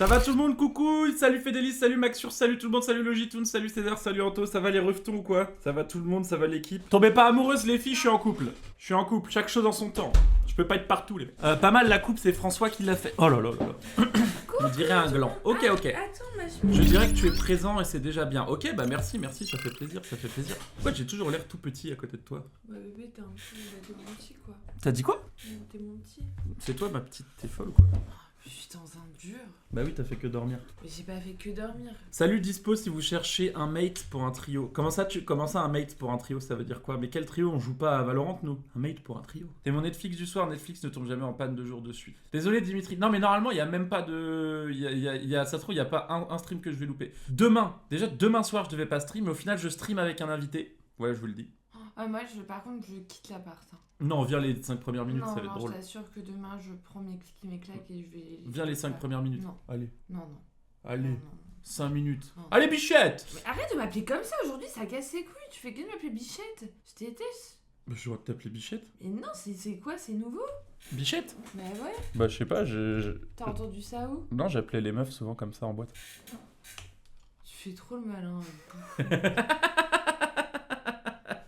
Ça va tout le monde, coucou, salut Fédélis, salut Maxur, salut tout le monde, salut Logitoon, salut César, salut Anto, ça va les revetons ou quoi? Ça va tout le monde, ça va l'équipe? Tombez pas amoureuses les filles, je suis en couple. Je suis en couple, chaque chose en son temps. Je peux pas être partout les mecs. Pas mal la coupe, c'est François qui l'a fait. Oh là là là là. On dirait un gland. Ok, ok. Attends, Je dirais que tu es présent et c'est déjà bien. Ok, bah merci, merci, ça fait plaisir, ça fait plaisir. Pourquoi j'ai toujours l'air tout petit à côté de toi? Bah bébé, t'es un peu... t'es mon petit quoi. T'as dit quoi? T'es mon petit. C'est toi ma petite, t'es folle ou quoi? Je suis dans un dur. Bah oui, t'as fait que dormir. Mais j'ai pas fait que dormir. Salut Dispo si vous cherchez un mate pour un trio. Comment ça un mate pour un trio, ça veut dire quoi? Mais quel trio? On joue pas à Valorant nous? Un mate pour un trio. C'est mon Netflix du soir, Netflix ne tombe jamais en panne 2 jours de suite. Désolé Dimitri. Non mais normalement il y a même pas de... ça se trouve il y a pas un stream que je vais louper. Demain soir je devais pas stream, mais au final je stream avec un invité. Ouais, je vous le dis. Ah, moi, par contre, je quitte l'appart. Hein. Non, viens les 5 premières minutes, non, ça va être drôle. Je t'assure que demain, je prends mes claques et je vais... Viens les 5 premières minutes. Non. Allez. Non. Allez. Non. 5 minutes. Non. Allez, Bichette! Mais arrête de m'appeler comme ça, aujourd'hui, ça casse les couilles. Tu fais que de m'appeler Bichette. Je déteste. Bah, je dois t'appeler Bichette. Et non, c'est quoi? C'est nouveau? Bichette? Bah ouais. Bah, je sais pas, T'as entendu ça où? Non, j'appelais les meufs souvent comme ça en boîte. Tu fais trop le malin.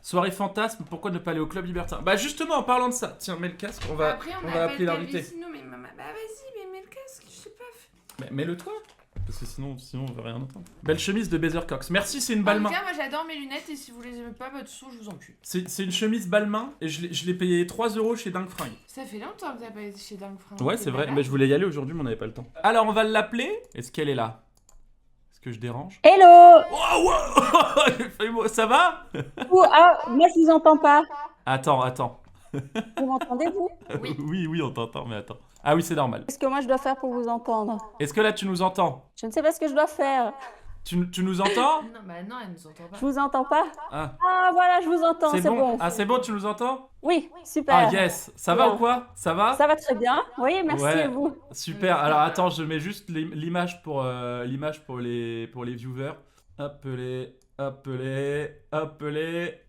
Soirée fantasme, pourquoi ne pas aller au club libertin? Bah justement en parlant de ça, tiens mets le casque, on va appeler l'invité. Sinon, mais maman, bah vas-y, mais mets le casque, je sais pas. Mais mets-le toi, parce que sinon on va rien entendre. Belle chemise de Bezer Cox, merci, c'est une Balmain. En tout cas, moi j'adore mes lunettes et si vous les aimez pas, bah de toute façon je vous encule. C'est une chemise Balmain et je l'ai payé 3 € chez Dingue Fringue. Ça fait longtemps que t'as pas été chez Dingue Fringue. Ouais c'est vrai, mais je voulais y aller aujourd'hui mais on n'avait pas le temps. Alors on va l'appeler, est-ce qu'elle est là? Est-ce que je dérange? Hello. Oh, wow. Ça va? Moi je vous entends pas. Attends. Vous m'entendez vous? Oui, on t'entend, mais attends. Ah oui, c'est normal. Qu'est-ce que moi je dois faire pour vous entendre? Est-ce que là tu nous entends? Je ne sais pas ce que je dois faire. Tu nous entends? Non, bah non, elle nous entend pas. Je vous entends pas? Ah, Voilà, je vous entends, c'est bon. Ah, c'est bon, tu nous entends? Oui, super. Ah, yes. Ça va Bien. ou quoi? Ça va? Ça va très bien. Oui, merci Ouais. et vous? Super. Alors attends, je mets juste l'image pour les viewers. Appelez.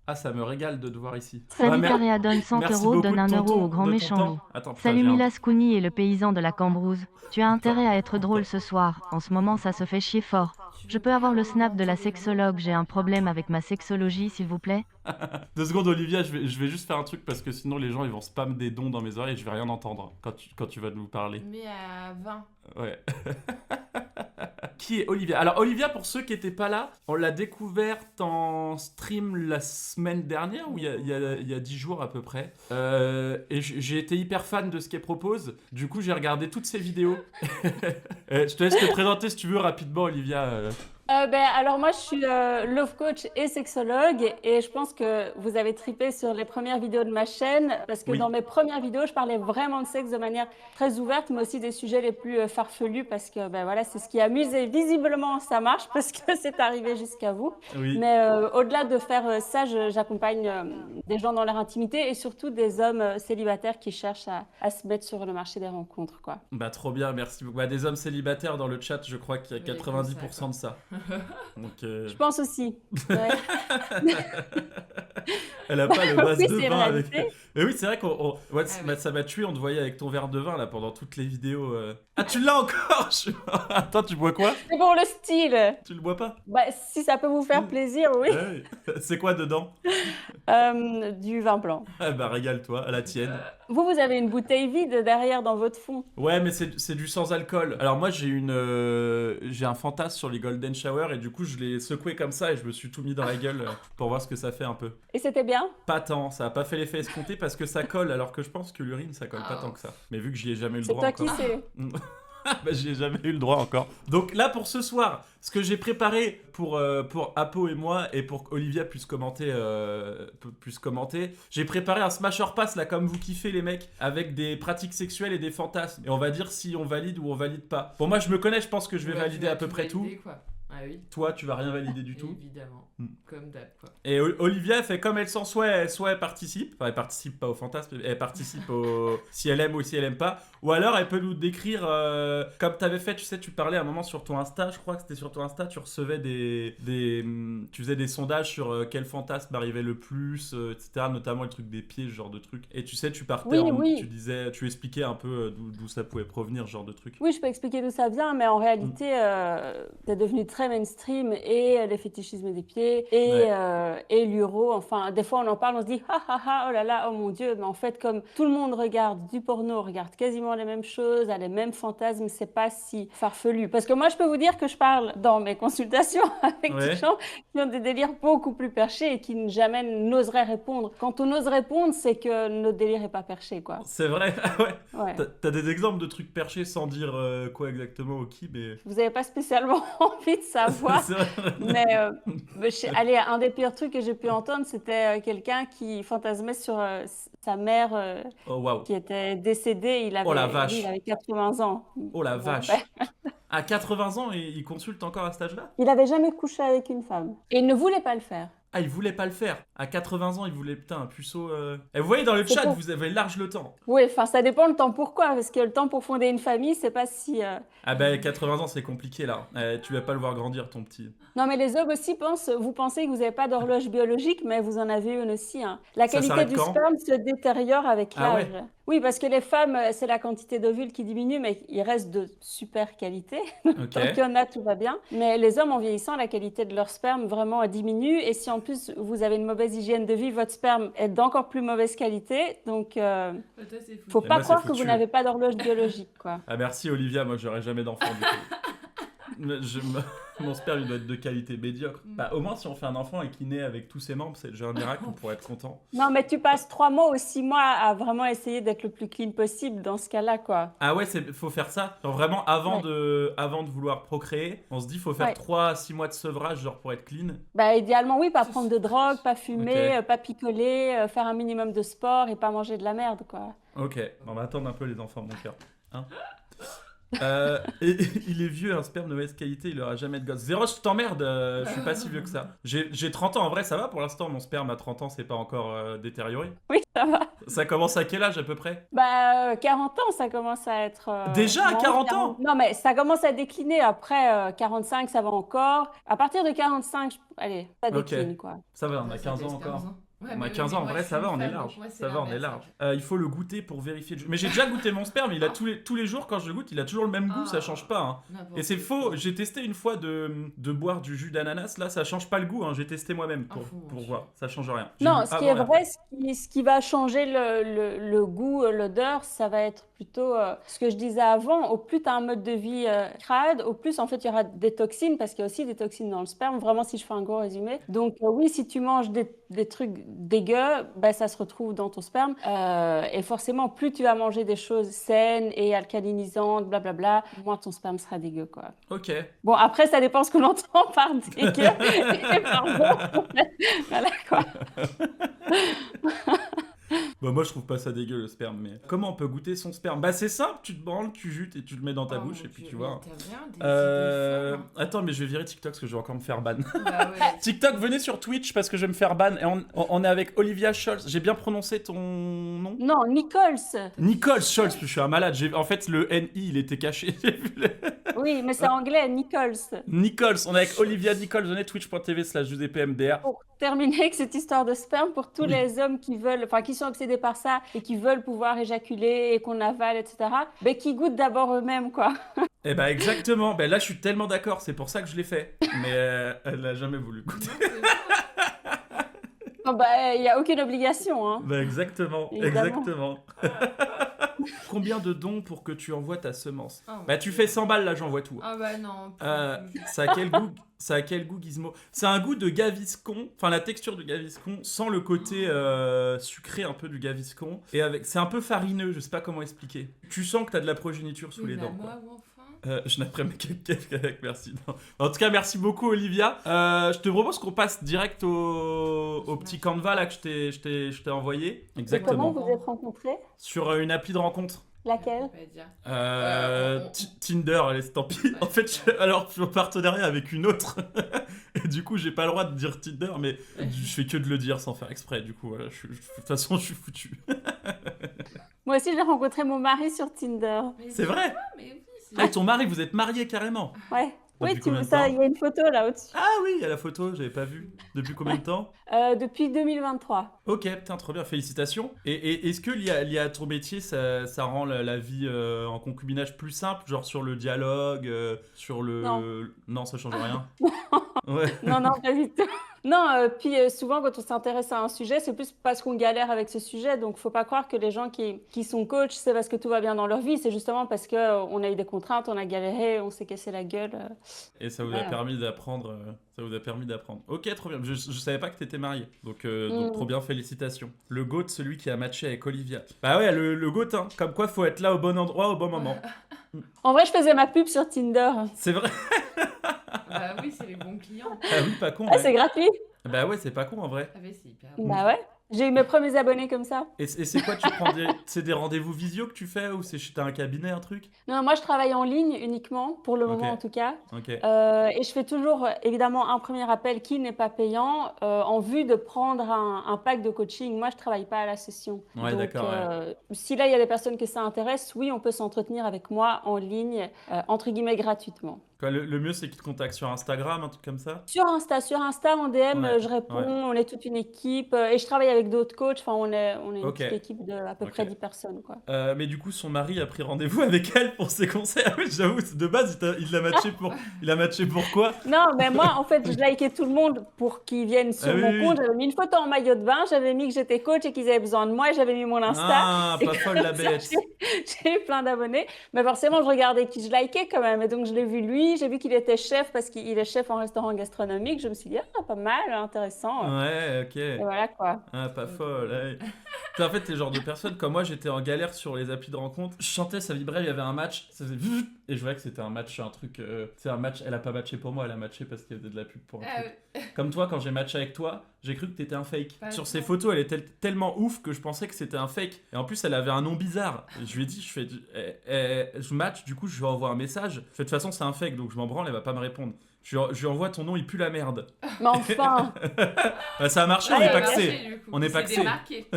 Ah, ça me régale de te voir ici. Salut Ouais, Caréa donne 100 merci euros, beaucoup donne de 1 ton euro temps, au grand de ton méchant temps. loup. Attends, putain, Salut j'ai un- Milas Kouni et le paysan de la Cambrousse. Tu as intérêt à être drôle ce soir. En ce moment, ça se fait chier fort. Je peux avoir le snap de la sexologue. J'ai un problème avec ma sexologie, s'il vous plaît. 2 secondes, Olivia, je vais juste faire un truc parce que sinon les gens ils vont spam des dons dans mes oreilles et je vais rien entendre quand tu vas nous parler. Mais à 20. Ouais. Qui est Olivia? Alors Olivia, pour ceux qui n'étaient pas là, on l'a découverte en stream la semaine dernière ou il y a 10 jours à peu près. Et j'ai été hyper fan de ce qu'elle propose. Du coup, j'ai regardé toutes ses vidéos. Je te laisse te présenter si tu veux rapidement, Olivia. Alors moi je suis love coach et sexologue et je pense que vous avez tripé sur les premières vidéos de ma chaîne parce que Oui. dans mes premières vidéos je parlais vraiment de sexe de manière très ouverte mais aussi des sujets les plus farfelus parce que voilà c'est ce qui amuse et visiblement ça marche parce que c'est arrivé jusqu'à vous. Oui. Mais au-delà de faire ça, j'accompagne des gens dans leur intimité et surtout des hommes célibataires qui cherchent à se mettre sur le marché des rencontres, quoi. Bah trop bien, merci beaucoup. Bah, des hommes célibataires dans le chat, je crois qu'il y a Oui, 90% de ça. Donc, Je pense aussi. Ouais. elle a pas le vase Oui, de c'est vin vrai, avec. tu sais. Mais oui, c'est vrai qu'on. Ouais, Ah bah, oui. ça m'a tué, on te voyait avec ton verre de vin là pendant toutes les vidéos. Ah, tu l'as encore? Attends, tu bois quoi? C'est pour le style. Tu le bois pas? Bah, si ça peut vous faire plaisir, oui. Ouais. C'est quoi dedans? Du vin blanc. Ah bah régale-toi, à la tienne. Vous avez une bouteille vide derrière dans votre fond. Ouais, mais c'est du sans alcool. Alors moi j'ai un fantasme sur les golden shower et du coup je l'ai secoué comme ça et je me suis tout mis dans la gueule pour voir ce que ça fait un peu. Et c'était bien? Pas tant, ça a pas fait l'effet escompté parce que ça colle alors que je pense que l'urine ça colle pas tant que ça. Mais vu que j'y ai jamais eu le C'est droit toi encore. qui sais. Bah, j'y ai jamais eu le droit encore. Donc là pour ce soir, ce que j'ai préparé pour Apo et moi et pour qu'Olivia puisse commenter, j'ai préparé un smasher pass là comme vous kiffez les mecs avec des pratiques sexuelles et des fantasmes et on va dire si on valide ou on valide pas. Bon moi je me connais, je pense que je vais valider à peu près tout. Quoi. Ouais, oui. Toi, tu vas rien valider du tout. Évidemment. Comme d'hab, quoi. Et Olivia elle fait comme elle sent, soit elle participe, enfin elle participe pas au fantasme, elle participe au si elle aime ou si elle aime pas, ou alors elle peut nous décrire comme t'avais fait, tu sais, tu parlais à un moment sur ton Insta, je crois que c'était sur ton Insta, tu recevais tu faisais des sondages sur quel fantasme arrivait le plus, etc., notamment le truc des pieds, ce genre de truc. Et tu sais, tu partais, Oui. tu expliquais un peu d'où ça pouvait provenir, ce genre de truc. Oui, je peux expliquer d'où ça vient, mais en réalité, c'est devenu très mainstream, et les fétichismes des pieds, et l'uro. Enfin, des fois, on en parle, on se dit, oh là là, oh mon Dieu, mais en fait, comme tout le monde regarde du porno, regarde quasiment les mêmes choses, a les mêmes fantasmes, c'est pas si farfelu. Parce que moi, je peux vous dire que je parle dans mes consultations avec des gens qui ont des délires beaucoup plus perchés et qui jamais n'oseraient répondre. Quand on ose répondre, c'est que notre délire est pas perché, quoi. C'est vrai. Ouais. Ouais. T'as des exemples de trucs perchés sans dire quoi exactement au qui, mais... Vous avez pas spécialement envie de savoir. C'est vrai. Mais allez, un des pires trucs que j'ai pu entendre, c'était quelqu'un qui fantasmait sur sa mère Oh waouh. qui était décédée. Oh la vache. Il avait 80 ans. Oh la Bon, vache. ben, À 80 ans, il consulte encore à cet âge-là? il avait jamais couché avec une femme. Et il ne voulait pas le faire. Ah, il voulait pas le faire. À 80 ans, il voulait, putain, un puceau... Et vous voyez, dans le C'est chat, pour- vous avez large le temps. Oui, enfin, ça dépend le temps pourquoi. Parce que le temps pour fonder une famille, c'est pas si... Ah bah, 80 ans, c'est compliqué, là. Tu vas pas le voir grandir, ton petit. Non, mais les hommes aussi vous pensez que vous n'avez pas d'horloge biologique, mais vous en avez une aussi, hein. La Ça qualité s'arrête du quand? sperme se détériore avec Ah l'âge. Oui, parce que les femmes, c'est la quantité d'ovules qui diminue, mais il reste de super qualité. Ok. Tant qu'il y en a, tout va bien. Mais les hommes, en vieillissant, la qualité de leur sperme vraiment diminue. Et si en plus vous avez une mauvaise hygiène de vie, votre sperme est d'encore plus mauvaise qualité. Donc, Toi, c'est fou. faut Et pas moi, c'est croire que foutu. vous n'avez pas d'horloge biologique, quoi. Ah merci, Olivia, moi, j'aurais jamais d'enfant, du coup. Mon sperme, il doit être de qualité médiocre. Bah, au moins, si on fait un enfant et qu'il naît avec tous ses membres, c'est déjà un miracle, on pourrait être content. Non, mais tu passes 3 mois ou 6 mois à vraiment essayer d'être le plus clean possible dans ce cas-là, quoi. Ah ouais, faut faire ça. Genre vraiment, avant, Ouais. avant de vouloir procréer, on se dit faut faire Ouais. 3 à 6 mois de sevrage, genre pour être clean. Bah, idéalement, oui, pas prendre de drogue, pas fumer, Ok. pas picoler, faire un minimum de sport et pas manger de la merde, quoi. Ok, on va attendre un peu les enfants, mon cœur. Hein et, il est vieux, un sperme de mauvaise qualité, il aura jamais de gosse. Zéro, je t'emmerde, je suis pas si vieux que ça. J'ai 30 ans, en vrai, ça va pour l'instant, mon sperme à 30 ans, c'est pas encore détérioré. Oui, ça va. Ça commence à quel âge à peu près? Bah, 40 ans, ça commence à être... Déjà à non, 40 ans? Non, mais ça commence à décliner. Après, 45, ça va encore. À partir de 45, allez, ça Ok. décline, quoi. Ça va, on a Ouais, 15 ça ans fait encore. 15 ans. Ouais, On a mais 15 ans, en moi, vrai, je ça suis va, une on est femme, large. donc moi, c'est Ça va, on est l'inverse. large. Il faut le goûter pour vérifier. Mais j'ai déjà goûté mon sperme, il a tous les jours, quand je le goûte, il a toujours le même goût, ça change pas. Hein. N'importe Et c'est quoi. faux, j'ai testé une fois de boire du jus d'ananas, là ça change pas le goût, hein. J'ai testé moi-même À fond, pour ouais. voir, ça change rien. J'ai Non, bu ce qui est avant et vrai, après. ce qui va changer le goût, l'odeur, ça va être plutôt ce que je disais avant. Au plus tu as un mode de vie crade, au plus en fait il y aura des toxines, parce qu'il y a aussi des toxines dans le sperme, vraiment si je fais un gros résumé. Donc oui, si tu manges des trucs dégueux, bah, ça se retrouve dans ton sperme. Et forcément, plus tu vas manger des choses saines et alcalinisantes, blablabla, moins ton sperme sera dégueu, quoi. Ok. Bon, après, ça dépend ce qu'on entend par dégueu et par bon. Voilà, quoi. Bah moi je trouve pas ça dégueu le sperme, mais comment on peut goûter son sperme? Bah c'est simple, tu te branles, tu jutes et tu le mets dans ta Oh, bouche mon et puis Dieu, tu mais vois. t'as bien des idées folles, Attends, mais je vais virer TikTok parce que je vais encore me faire ban. hein. Bah ouais. TikTok, venez sur Twitch parce que je vais me faire ban. Et on est avec Olivia Scholz. J'ai bien prononcé ton nom? Non, Nichols. Nicole Scholz, je suis un malade. En fait, le NI, il était caché. J'ai vu le- Oui, mais c'est anglais, Nichols. Nichols, on est avec Olivia Nichols. Venez twitch.tv/UDPMDR. Pour terminer avec cette histoire de sperme, pour tous Oui. les hommes qui veulent, enfin, qui sont obsédés par ça et qui veulent pouvoir éjaculer et qu'on avale, etc., ben, qui goûtent d'abord eux-mêmes, quoi. Eh bah exactement. Ben là, je suis tellement d'accord. C'est pour ça que je l'ai fait. Mais elle n'a jamais voulu goûter. Non, c'est vrai. Oh, bah, il n'y a aucune obligation, hein. Bah exactement. Évidemment. Exactement. Combien de dons pour que tu envoies ta semence? Oh, mon Bah tu Dieu. fais 100 balles là, j'envoie tout. Ah bah non. Ça a quel goût? Ça a quel goût, Gizmo? C'est un goût de Gaviscon, enfin la texture de Gaviscon, sans le côté sucré un peu du Gaviscon. Et c'est un peu farineux, je sais pas comment expliquer. Tu sens que t'as de la progéniture sous les Mais dents. bah, Quoi. moi, enfin. Je n'apprends qu'avec, merci. Non. En tout cas, merci beaucoup, Olivia. Je te propose qu'on passe direct au petit Canva là que je t'ai envoyé. Et comment Exactement. vous êtes rencontrés? Sur une appli de rencontre. Laquelle? On peut pas dire. Tinder, allez, tant pis. Ouais, En fait, ouais. alors, je suis en partenariat avec une autre. Et du coup, j'ai pas le droit de dire Tinder, mais je fais que de le dire sans faire exprès. Du coup, voilà, de toute façon, je suis foutu. Moi aussi, j'ai rencontré mon mari sur Tinder. Mais C'est vrai? dis-moi, mais oui, c'est Ah, et ton mari, vous êtes mariés carrément? Ouais. Oui, Depuis combien de ça, temps? il y a une photo là au-dessus. Ah oui, il y a la photo, j'avais pas vu. Depuis combien de temps? Depuis 2023. Ok, putain, trop bien, félicitations. Et est-ce que lié à ton métier, ça rend la vie en concubinage plus simple, genre sur le dialogue, sur le... Non. Non, ça change rien. Ouais. Non, non, pas du tout. Non, puis souvent quand on s'intéresse à un sujet, c'est plus parce qu'on galère avec ce sujet. Donc, faut pas croire que les gens qui sont coachs, c'est parce que tout va bien dans leur vie. C'est justement parce qu'on a eu des contraintes, on a galéré, on s'est cassé la gueule. Et ça vous a Voilà. permis d'apprendre. Ça vous a permis d'apprendre. Ok, trop bien. Je savais pas que t'étais marié. Donc trop bien, félicitations. Le GOAT, celui qui a matché avec Olivia. Bah ouais, le GOAT, hein. Comme quoi, faut être là au bon endroit, au bon moment. En vrai, je faisais ma pub sur Tinder. C'est vrai. Bah oui, c'est les bons clients. Ah oui, pas con. Ah, Ouais. c'est gratuit. Bah ouais, c'est pas con en vrai. Ah, mais c'est hyper bon. Bah ouais. J'ai eu mes premiers abonnés comme ça. Et c'est quoi, tu prends c'est des rendez-vous visio que tu fais ou c'est chez un cabinet, un truc? Non, moi, je travaille en ligne uniquement, pour le Ok. moment en tout cas. Ok. Et je fais toujours, évidemment, un premier appel qui n'est pas payant en vue de prendre un pack de coaching. Moi, je travaille pas à la session. Ouais, Donc, d'accord, ouais. si là, il y a des personnes que ça intéresse, oui, on peut s'entretenir avec moi en ligne, entre guillemets, gratuitement. Quoi, le mieux, c'est qu'ils te contactent sur Instagram, un truc comme ça? Sur Insta, en DM, Ouais, je réponds, ouais. on est toute une équipe. Et je travaille avec d'autres coachs, enfin, on est une Ok. petite équipe de à peu Ok. près 10 personnes, quoi. Mais du coup, son mari a pris rendez-vous avec elle pour ses conseils. Ah oui, j'avoue, de base, il a matché pour quoi? Non, mais moi, en fait, je likais tout le monde pour qu'ils viennent sur Ah oui, mon oui, compte. oui. J'avais mis une photo en maillot de bain, j'avais mis que j'étais coach et qu'ils avaient besoin de moi, et j'avais mis mon Insta. Ah, Et pas folle la comme ça, bête. j'ai eu plein d'abonnés. Mais forcément, je regardais qui je likais quand même. Et donc, je l'ai vu lui, j'ai vu qu'il était chef parce qu'il est chef en restaurant gastronomique. Je me suis dit, ah, pas mal, intéressant. Ouais, Et ok. voilà, quoi. Ah, pas folle. Ouais. En fait, t'es le genre de personne comme moi, j'étais en galère sur les applis de rencontre. Je chantais, ça vibrait, il y avait un match, ça faisait vut, et je voyais que c'était un match, un truc. C'est un match, elle a pas matché pour moi, elle a matché parce qu'il y avait de la pub pour un Ah truc. oui. Comme toi, quand j'ai matché avec toi, j'ai cru que t'étais un fake. Pas Sur du ses tout. photos, elle était tellement ouf que je pensais que c'était un fake. Et en plus, elle avait un nom bizarre. Et je lui ai dit, je match, du coup, je lui envoie un message. Je fais, de toute façon, c'est un fake, donc je m'en branle, elle va pas me répondre. Je lui envoie ton nom, il pue la merde. Mais enfin, Bah, ça a marché, on Ouais, est ça a paxé. marché, du coup. On est C'est paxé. démarqué.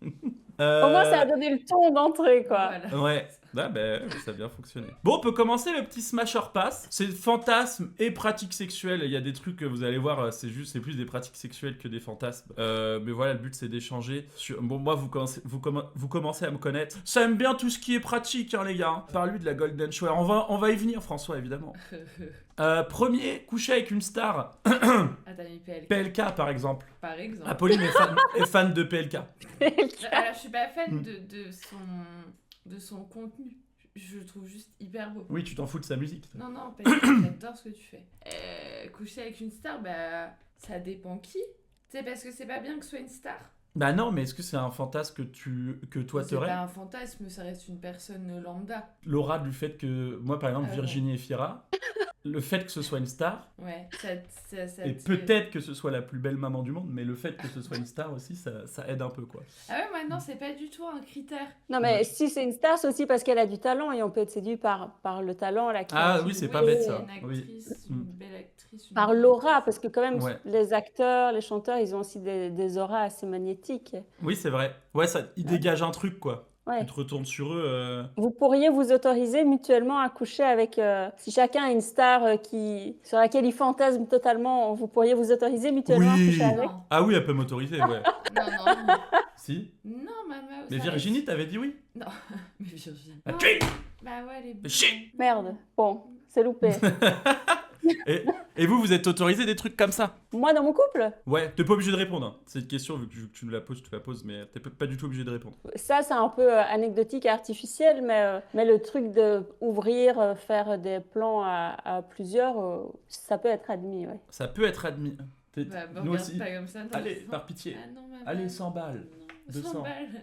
au moins, ça a donné le ton d'entrée, quoi. Voilà. Ouais, ah ben, ça a bien fonctionné. Bon, on peut commencer le petit Smasher Pass. C'est fantasmes et pratiques sexuelles. Il y a des trucs que vous allez voir, c'est plus des pratiques sexuelles que des fantasmes. Mais voilà, le but c'est d'échanger. Bon, moi, vous commencez à me connaître. Ça aime bien tout ce qui est pratique, hein, les gars. Parle-lui de la Golden Shower. On va y venir, François, évidemment. Premier, coucher avec une star. Ah, t'as mis PLK, PLK, par exemple. par exemple. Apolline est fan de PLK. Alors, je suis pas fan de son contenu. Je le trouve juste hyper beau. Oui, tu t'en fous de sa musique. Non, non, pas du tout, j'adore ce que tu fais. Coucher avec une star, bah, ça dépend qui. C'est parce que c'est pas bien que ce soit une star. Bah non, mais est-ce que c'est un fantasme que toi C'est t'aurais? pas un fantasme, ça reste une personne lambda. L'aura du fait que, moi par exemple, Ah ouais. Virginie Efira, le fait que ce soit une star, Ouais, ça et te- peut-être que ce soit la plus belle maman du monde, mais le fait que ce soit une star aussi, ça aide un peu, quoi. Ah ouais, moi non, c'est pas du tout un critère. Non, mais Ouais. si c'est une star, c'est aussi parce qu'elle a du talent et on peut être séduit par le talent, la Ah oui, créativité. c'est pas bête, ça. Une Oui. actrice, Mm. une belle actrice. Une Par belle l'aura, actrice. parce que quand même, Ouais. les acteurs, les chanteurs, ils ont aussi des auras assez magnétiques. Oui, c'est vrai. Ouais, ils dégagent un truc, quoi. Ouais. Tu te retournes sur eux. Vous pourriez vous autoriser mutuellement à coucher avec... si chacun a une star sur laquelle il fantasme totalement, vous pourriez vous autoriser mutuellement Oui. à coucher avec. Non, Ah oui, elle peut m'autoriser, ouais. non. Si. Non, maman. Mais ça Virginie, reste- t'avais dit oui. Mais Virginie. Ah, Non. qui Bah ouais, les Mais chier. Merde. Bon, c'est loupé. Et vous êtes autorisé des trucs comme ça? Moi, dans mon couple, Ouais, t'es pas obligé de répondre. Hein. C'est une question, vu que tu nous la poses, tu la poses, mais t'es pas du tout obligé de répondre. ça, c'est un peu anecdotique et artificiel, mais le truc de ouvrir, faire des plans à plusieurs, ça peut être admis, ouais. Ça peut être admis. Bah, me Nous regarde aussi. pas comme ça. non. Allez, par pitié. Ah non, maman. Allez, 100 balles. Non. 200. 100 balles.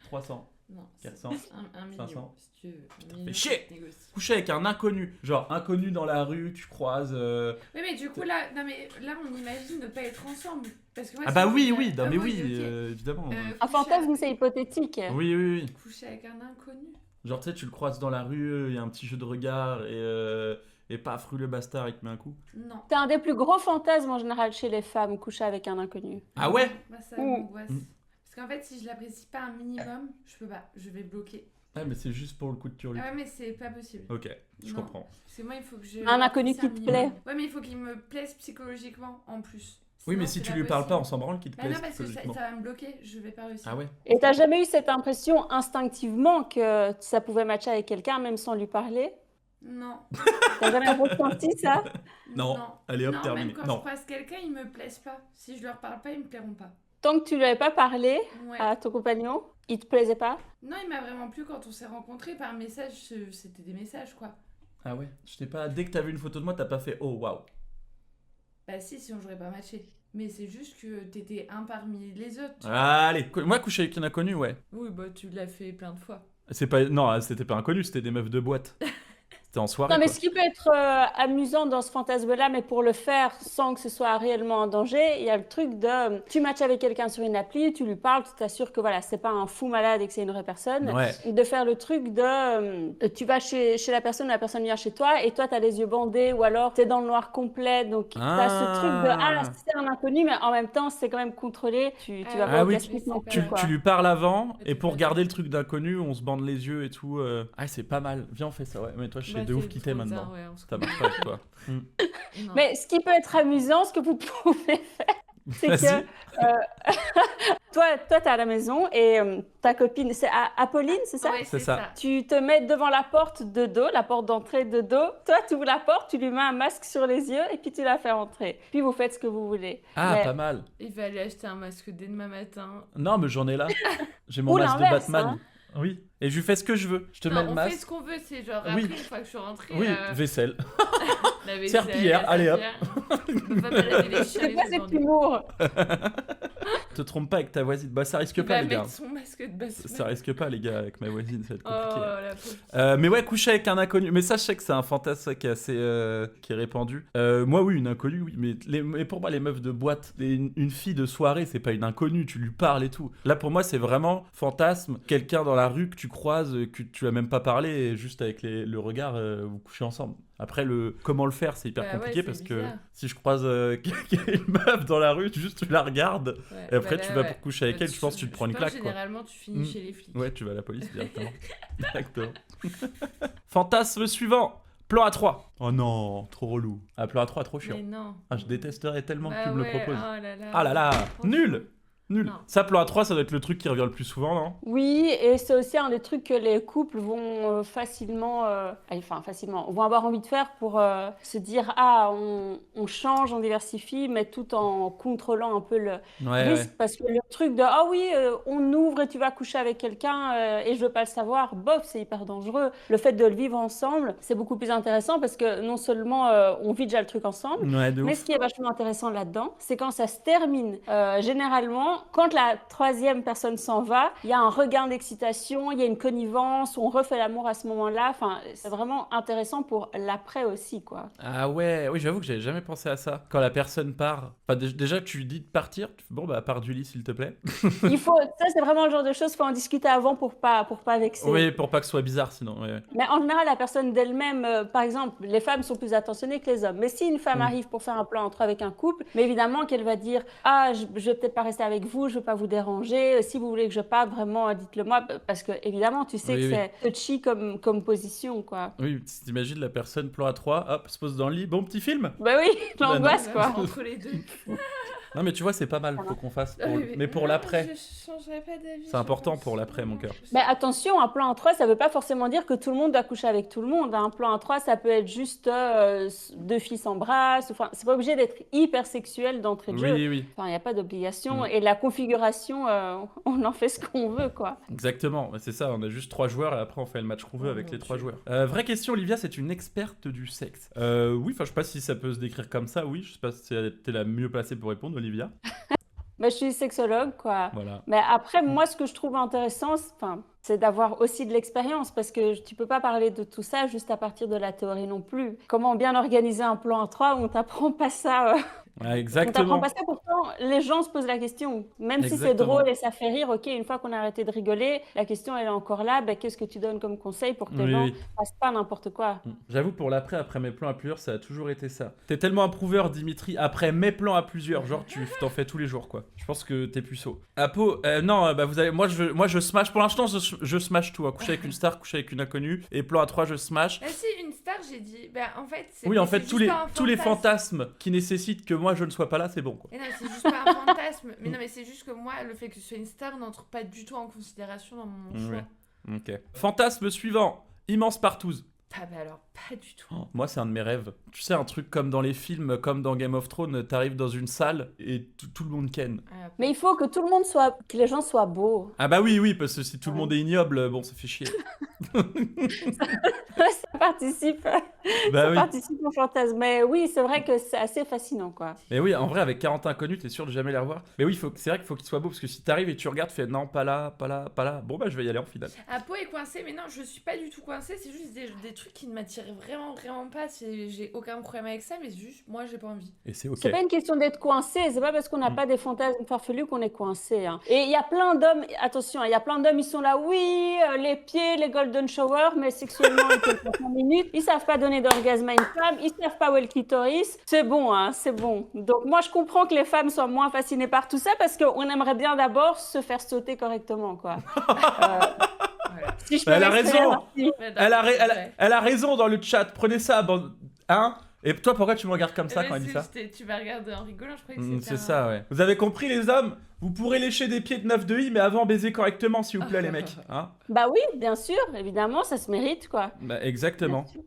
300. Non. 400, Un million, 500. si tu veux. Un Fait million, chier. ça se négocie. Coucher avec un inconnu. Genre, inconnu dans la rue, tu croises. Oui, mais du coup, là, non, mais là, on imagine ne pas être ensemble. Parce que moi, Ah bah si oui, je- oui, non, Ah mais oui, ok. évidemment. Un Coucher fantasme, avec- c'est hypothétique. Oui, oui, oui. Coucher avec un inconnu. Genre, tu sais, tu le croises dans la rue, il y a un petit jeu de regard et paf, rue le bastard, il te met un coup. Non. C'est un des plus gros fantasmes en général chez les femmes, coucher avec un inconnu. Ah ouais? Moi, ça Mm. m'angoisse. Mm. Parce qu'en fait, si je l'apprécie pas un minimum, je peux pas. Je vais bloquer. Ah, mais c'est juste pour le coup de turlu. Ah ouais, mais c'est pas possible. Ok, je Non. comprends. Parce que moi, il faut que je. Un inconnu l'apprécie qui un te minimum. plaît. Ouais, mais il faut qu'il me plaise psychologiquement en plus. Oui, mais Sinon, si c'est tu lui parles pas, on possible. s'en branle qu'il te Bah plaise non, parce que ça psychologiquement. va me bloquer. Je vais pas réussir. Ah ouais? Et t'as jamais eu cette impression instinctivement que ça pouvait matcher avec quelqu'un même sans lui parler? Non. T'as jamais ressenti ça? Non. Allez hop, non, terminé. même quand Non. je croise quelqu'un, ils me plaisent pas. Si je leur parle pas, ils me plairont pas. Tant que tu lui avais pas parlé Ouais. à ton compagnon, il te plaisait pas? Non, il m'a vraiment plu quand on s'est rencontrés par message. C'était des messages, quoi. Ah ouais? Je t'ai pas. Dès que t'as vu une photo de moi, t'as pas fait oh waouh. Bah si, sinon j'aurais pas matché. Mais c'est juste que t'étais un parmi les autres. Allez, moi coucher avec un inconnu, ouais. Oui, bah tu l'as fait plein de fois. C'est pas. Non, c'était pas inconnu, c'était des meufs de boîte. C'était en soirée. Non, mais quoi. ce qui peut être amusant dans ce fantasme-là, mais pour le faire sans que ce soit réellement en danger, il y a le truc de tu matches avec quelqu'un sur une appli, tu lui parles, tu t'assures que voilà, c'est pas un fou malade et que c'est une vraie personne. Ouais. De faire le truc de tu vas chez la personne vient chez toi et toi t'as les yeux bandés ou alors t'es dans le noir complet, donc t'as ce truc de c'est un inconnu, mais en même temps c'est quand même contrôlé. Tu vas Ah pas au oui, casse-pipe non tu- plus, Tu, quoi. tu lui parles avant, Mais et tu pour fais garder ça. le truc d'inconnu, on se bande les yeux et tout. Ah, c'est pas mal. Viens, on fait ça, ouais. Mais toi, je sais Bah, de ouf c'est qui trop t'es bizarre, maintenant. ouais, on se Ça connaît. marche pas avec toi. Non. Mais ce qui peut être amusant, ce que vous pouvez faire, c'est Vas-y. que toi t'es à la maison et ta copine, c'est Apolline, c'est ça? Ouais, C'est ça. Tu te mets devant la porte de dos, la porte d'entrée de dos. Toi, tu ouvres la porte, tu lui mets un masque sur les yeux et puis tu la fais entrer. Puis vous faites ce que vous voulez. Ah, Mais- pas mal. Il va aller acheter un masque dès demain matin. Non, mais j'en ai là. J'ai mon Ou masque de l'inverse, Batman. hein. Oui. Et je lui fais ce que je veux. Je te mets Non, le on fait masque. ce qu'on veut, c'est genre Oui. après, une fois que je suis rentrée, Oui, vaisselle. la vaisselle, serpillière, la allez, hop. serpillière. Va balader les chiens, C'est les quoi yeux cet bandés. humour? Te trompe pas avec ta voisine. Bah, ça risque Il pas, va les gars. mettre son masque de Batman. Ça risque pas, les gars, avec ma voisine. Ça va être Oh, compliqué. la pauvre. Mais ouais, coucher avec un inconnu. Mais ça, je sais que c'est un fantasme qui est assez qui est répandu. Moi, oui, une inconnue, oui. Mais pour moi, les meufs de boîte, une fille de soirée, c'est pas une inconnue. Tu lui parles et tout. Là, pour moi, c'est vraiment fantasme. Quelqu'un dans la rue que tu croises, que tu as même pas parlé, et juste avec le regard, vous couchez ensemble. Après, comment le faire, c'est hyper Bah compliqué ouais, parce c'est que bizarre. si je croise une meuf dans la rue, juste tu la regardes. Ouais, Et après, bah tu là, vas ouais. pour coucher avec Bah, elle, je pense que tu te prends une je pense claque, quoi. Généralement, tu finis Mm. chez les flics. Ouais, tu vas à la police directement. Directement. Fantasme suivant. Plan A3. Oh non, trop relou. Ah, plan A3, trop chiant. Mais non. Ah, je détesterais tellement Bah que tu me ouais, le proposes. Oh là là. Ah là là, Franchement. nul. Nul. Non. Ça, plan A3, ça doit être le truc qui revient le plus souvent, non? Oui, et c'est aussi un des trucs que les couples vont facilement vont avoir envie de faire pour se dire on change, on diversifie, mais tout en contrôlant un peu le Ouais, risque, parce que le truc de on ouvre et tu vas coucher avec quelqu'un et je veux pas le savoir, bof, c'est hyper dangereux. Le fait de le vivre ensemble, c'est beaucoup plus intéressant parce que non seulement on vit déjà le truc ensemble, Ouais, de mais ouf. ce qui est vachement intéressant là-dedans, c'est quand ça se termine. Généralement, quand la troisième personne s'en va, il y a un regain d'excitation, il y a une connivence, on refait l'amour à ce moment-là. Enfin, c'est vraiment intéressant pour l'après aussi, quoi. Ah ouais, oui, j'avoue que j'avais jamais pensé à ça. Quand la personne part, enfin, déjà, tu lui dis de partir, tu fais bon, bah, pars du lit, s'il te plaît. Ça, c'est vraiment le genre de choses, faut en discuter avant pour pas vexer. Oui, pour pas que ce soit bizarre, sinon. Ouais. Mais en général, la personne d'elle-même, par exemple, les femmes sont plus attentionnées que les hommes. Mais si une femme arrive pour faire un plan entre avec un couple, mais évidemment qu'elle va dire je vais peut-être pas rester avec vous, je veux pas vous déranger. Si vous voulez que je parte, vraiment, dites-le moi, parce que évidemment, tu sais Oui, que oui. c'est touchy comme position, quoi. Oui, t'imagines la personne, plan A3, hop, se pose dans le lit, bon, petit film. Bah oui, non. l'angoisse, quoi. Entre les deux. Non, mais tu vois, c'est pas mal, faut qu'on fasse. Mais pour non, l'après. Je changerai pas d'avis. C'est important pour l'après, mon cœur. Mais attention, un plan à 3, ça veut pas forcément dire que tout le monde doit coucher avec tout le monde. Un plan à 3, ça peut être juste deux filles s'embrassent. Enfin, c'est pas obligé d'être hyper sexuel d'entrée de jeu. Oui, oui, Enfin, il n'y a pas d'obligation. Mm. Et la configuration, on en fait ce qu'on veut, quoi. exactement. C'est ça, on a juste 3 joueurs et après on fait le match qu'on veut Oh avec mon les 3 Dieu. joueurs. Vraie question, Olivia, c'est une experte du sexe. Oui, enfin, je sais pas si ça peut se décrire comme ça. Oui, je sais pas si t'es la mieux placée pour répondre, Olivia. Mais je suis sexologue, quoi. Voilà. Mais après, moi, ce que je trouve intéressant, c'est d'avoir aussi de l'expérience parce que tu peux pas parler de tout ça juste à partir de la théorie non plus. Comment bien organiser un plan à 3 on t'apprend pas ça. Ouais, On t'apprend exactement. pas ça, pourtant les gens se posent la question. Même si c'est Exactement. drôle et ça fait rire, ok, une fois qu'on a arrêté de rigoler, la question elle est encore là, ben, qu'est-ce que tu donnes comme conseil pour que les Oui, gens oui. fassent pas n'importe quoi? J'avoue, pour l'après, après mes plans à plusieurs, ça a toujours été ça. T'es tellement un prouveur, Dimitri, après mes plans à plusieurs, genre tu t'en fais tous les jours, quoi. Je pense que t'es puceau. Apo, non, bah vous allez, moi je smash, pour l'instant, je smash tout, hein. Coucher avec une star, coucher avec une inconnue, et plan à 3, je smash. Là, si une star, j'ai dit, bah en fait, c'est Oui, en c'est fait, juste tous les, pas un tous les fantasme. fantasmes qui nécessitent que moi je ne sois pas là, c'est bon, quoi. Mais non, c'est juste pas un fantasme. Mais non, mais c'est juste que moi, le fait que ce soit une star n'entre pas du tout en considération dans mon choix. Ouais. Ok. Fantasme suivant, immense partouze. Ah bah alors, pas du tout. Oh, moi, c'est un de mes rêves. Tu sais, un truc comme dans les films, comme dans Game of Thrones, t'arrives dans une salle et tout le monde ken. Ah, Mais il faut que tout le monde soit, que les gens soient beaux. Ah bah oui, parce que si tout le Ouais. monde est ignoble, bon, ça fait chier. Ça participe, Bah ça oui. participe au fantasme. Mais oui, c'est vrai que c'est assez fascinant, quoi. Mais oui, en vrai, avec 40 inconnus, t'es sûr de jamais les revoir. Mais oui, c'est vrai qu'il faut qu'il soit beau, parce que si t'arrives et tu regardes, tu fais non, pas là, pas là, pas là. Bon, bah je vais y aller en finale. Apo est coincé, mais non, je suis pas du tout coincée. C'est juste des trucs qui ne m'attirent vraiment pas. J'ai aucun problème avec ça, mais c'est juste, moi, j'ai pas envie. Et c'est ok. C'est pas une question d'être coincé, c'est pas parce qu'on n'a Mm. pas des fantasmes farfelus qu'on est coincé, hein. Et il y a plein d'hommes, attention, il y a plein d'hommes, ils sont là, oui, les pieds, les golden shower, mais sexuellement, ils peuvent faire 5 minutes, ils savent pas donner d'orgasme à une femme, ils savent pas où est le clitoris, c'est bon, hein, c'est bon. Donc moi, je comprends que les femmes soient moins fascinées par tout ça parce qu'on aimerait bien d'abord se faire sauter correctement, quoi. Si je peux Elle a m'exprimer raison. ainsi. Elle a raison dans le chat, prenez ça, bande. Hein? Et toi, pourquoi tu me regardes comme ça quand elle dit ça? Tu m'as regardé en rigolant, je croyais que c'était C'est ça, ouais. Vous avez compris, les hommes? Vous pourrez lécher des pieds de 9 de i, mais avant baiser correctement, s'il vous plaît, les mecs. Hein? Bah oui, bien sûr, évidemment, ça se mérite, quoi. Bah, exactement. Bien sûr.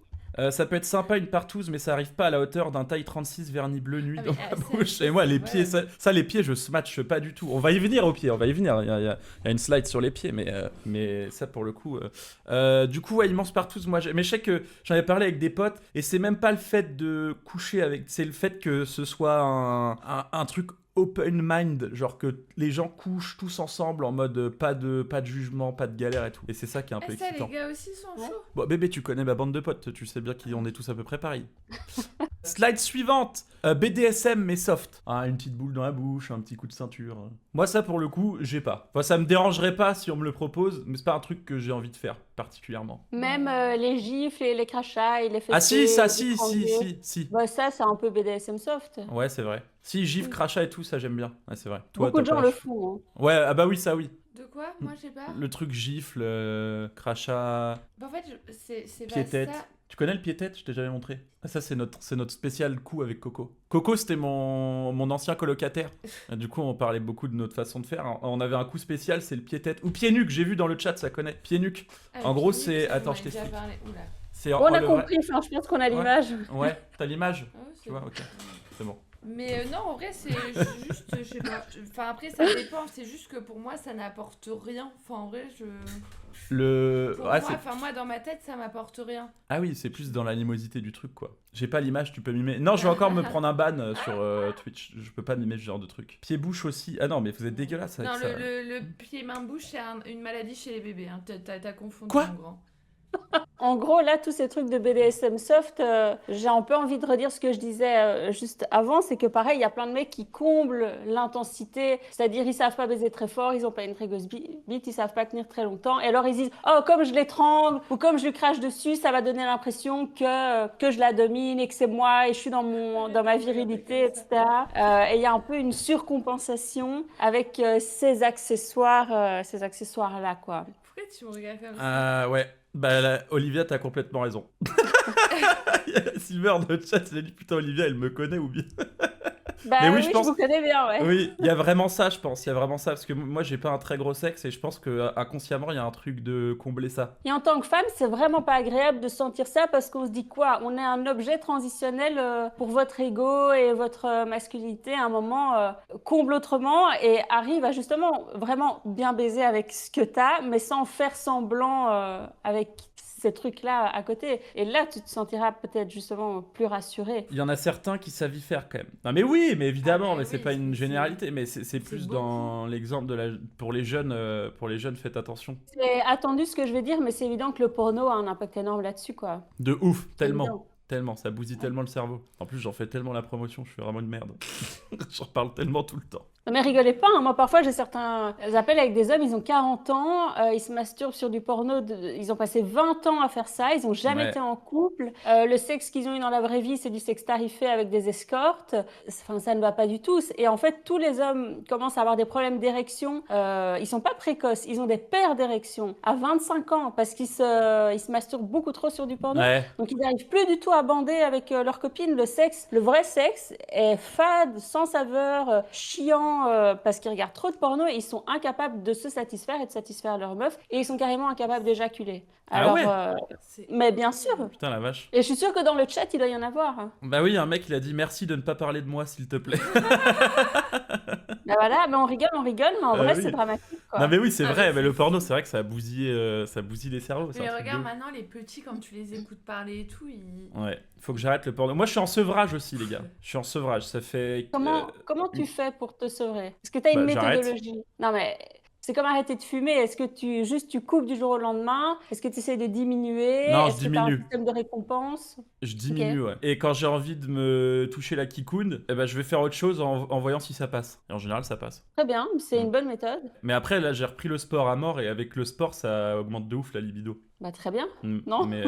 Ça peut être sympa une partouze, mais ça arrive pas à la hauteur d'un taille 36 vernis bleu nuit Ah, dans mais, ma ça, bouche. Et moi, les ouais. pieds, ça, les pieds, je smatch pas du tout. On va y venir aux pieds, on va y venir. Il y a une slide sur les pieds, mais ça, pour le coup. Du coup, ouais, immense partouze, mais je sais que j'en avais parlé avec des potes, et c'est même pas le fait de coucher avec. C'est le fait que ce soit un truc open mind, genre que les gens couchent tous ensemble en mode pas de jugement, pas de galère et tout. Et c'est ça qui est un peu ça, excitant. les gars aussi sont chauds. Bon, bébé, tu connais ma bande de potes, tu sais bien qu'on est tous à peu près pareil. Slide suivante, BDSM mais soft. Ah, une petite boule dans la bouche, un petit coup de ceinture. Moi, ça pour le coup, j'ai pas. Enfin, ça me dérangerait pas si on me le propose, mais c'est pas un truc que j'ai envie de faire particulièrement. Même les gifles et les crachats et les fessées. Ah si, ça, si. Bah ça, c'est un peu BDSM soft. Ouais, c'est vrai. Si, gifle, crachat et tout, ça j'aime bien. Ouais, c'est vrai. Toi, Beaucoup de t'as gens pas- le font, hein. Ouais, ah bah oui, ça oui. De quoi? Moi, je sais pas. Le truc gifle, crachat, Bah, en fait, c'est pas pied-tête. ça. Tu connais le pied-tête? Je t'ai jamais montré. Ah, ça, c'est notre spécial coup avec Coco. Coco, c'était mon ancien colocataire. Du coup, on parlait beaucoup de notre façon de faire. On avait un coup spécial, c'est le pied-tête. Ou pied-nuque, j'ai vu dans le chat, ça connaît. Pied-nuque. Ah, En le gros, pique-nique, c'est- ça, attends, on je en a déjà t'explique. parlé. Oula. C'est On a le vrai- compris, enfin, je pense qu'on a Ouais. l'image. Ouais, t'as l'image? Ah ouais, c'est Tu vois, bon. ok. C'est bon. Mais non, en vrai, c'est juste, je sais pas. Enfin, après, ça dépend. C'est juste que pour moi, ça n'apporte rien. Enfin, en vrai, Pour Ouais, moi, dans ma tête, ça m'apporte rien. Ah oui, c'est plus dans l'animosité du truc, quoi. J'ai pas l'image, tu peux mimer. Non, je vais encore me prendre un ban sur Twitch. Je peux pas mimer ce genre de truc. Pied-bouche aussi. Ah non, mais vous êtes dégueulasse avec Non, ça. le pied-main-bouche, c'est une maladie chez les bébés. Hein. T'as confondu, Quoi mon grand. En gros, là, tous ces trucs de BDSM soft, j'ai un peu envie de redire ce que je disais juste avant, c'est que pareil, il y a plein de mecs qui comblent l'intensité, c'est-à-dire ils savent pas baiser très fort, ils ont pas une très grosse bite, ils savent pas tenir très longtemps, et alors ils disent « Oh, comme je l'étrangle, ou comme je lui crache dessus, ça va donner l'impression que je la domine, et que c'est moi, et je suis dans ma virilité, etc. » Et il y a un peu une surcompensation avec ces accessoires-là, quoi. Pourquoi tu me regardes comme ça? Ah ouais. Bah là, Olivia, t'as complètement raison. Il y a Silver dans le chat, il a dit putain Olivia, elle me connaît ou bien. Bah Mais oui, oui, je je pense- vous connais bien, ouais. Oui, il y a vraiment ça, je pense. Il y a vraiment ça parce que moi, j'ai pas un très gros sexe et je pense que inconsciemment, il y a un truc de combler ça. Et en tant que femme, c'est vraiment pas agréable de sentir ça parce qu'on se dit quoi? On est un objet transitionnel pour votre ego et votre masculinité. À un moment, comble autrement et arrive à justement vraiment bien baiser avec ce que t'as, mais sans faire semblant avec ces trucs-là à côté. Et là, tu te sentiras peut-être justement plus rassuré. Il y en a certains qui savent y faire quand même. Non mais oui, mais évidemment, Ah, mais c'est oui, pas une généralité, mais c'est c'est plus beaucoup. dans l'exemple de pour les jeunes, faites attention. C'est attendu ce que je vais dire, mais c'est évident que le porno a un impact énorme là-dessus, quoi. De ouf, C'est tellement. évident. Tellement, ça bousille tellement le cerveau. En plus, j'en fais tellement la promotion, je suis vraiment une merde. J'en parle tellement tout le temps. Non, mais rigolez pas, hein. Moi parfois j'ai certains appels avec des hommes, ils ont 40 ans, ils se masturbent sur du porno, ils ont passé 20 ans à faire ça, ils ont jamais Ouais. été en couple, le sexe qu'ils ont eu dans la vraie vie c'est du sexe tarifé avec des escortes, enfin ça ne va pas du tout. Et en fait tous les hommes commencent à avoir des problèmes d'érection, ils sont pas précoces, ils ont des paires d'érection à 25 ans parce qu'ils se masturbent beaucoup trop sur du porno. Ouais, Donc ils n'arrivent plus du tout à bander avec leurs copines. Le sexe, le vrai sexe est fade, sans saveur, chiant, parce qu'ils regardent trop de porno et ils sont incapables de se satisfaire et de satisfaire leur meuf. Et ils sont carrément incapables d'éjaculer. Ah Alors, ouais mais bien sûr. putain la vache. Et je suis sûre que dans le chat, il doit y en avoir, hein. Bah oui, un mec il a dit merci de ne pas parler de moi s'il te plaît. Ben voilà, mais on rigole, mais en vrai, oui. c'est dramatique, quoi. Non mais oui, c'est Ah, vrai, mais mais le c'est porno, c'est vrai que ça bousille les cerveaux. c'est Mais un truc de regarde, ouf. maintenant, les petits, quand tu les écoutes parler et tout, ils. Ouais, faut que j'arrête le porno. Moi, je suis en sevrage aussi, les gars. Je suis en sevrage, ça fait... Comment tu fais pour te sevrer? Est-ce que tu as une Bah, j'arrête. méthodologie? Non, mais c'est comme arrêter de fumer. Est-ce que tu coupes du jour au lendemain? Est-ce que tu essaies de diminuer? Non, Est-ce je que tu as un diminue. système de récompense? Je diminue, ouais. Et quand j'ai envie de me toucher la kikoune, eh ben, je vais faire autre chose en voyant si ça passe. Et en général, ça passe. Très bien, c'est une bonne méthode. Mais après, là, j'ai repris le sport à mort et avec le sport, ça augmente de ouf la libido. Bah, très bien. Mm, Non mais...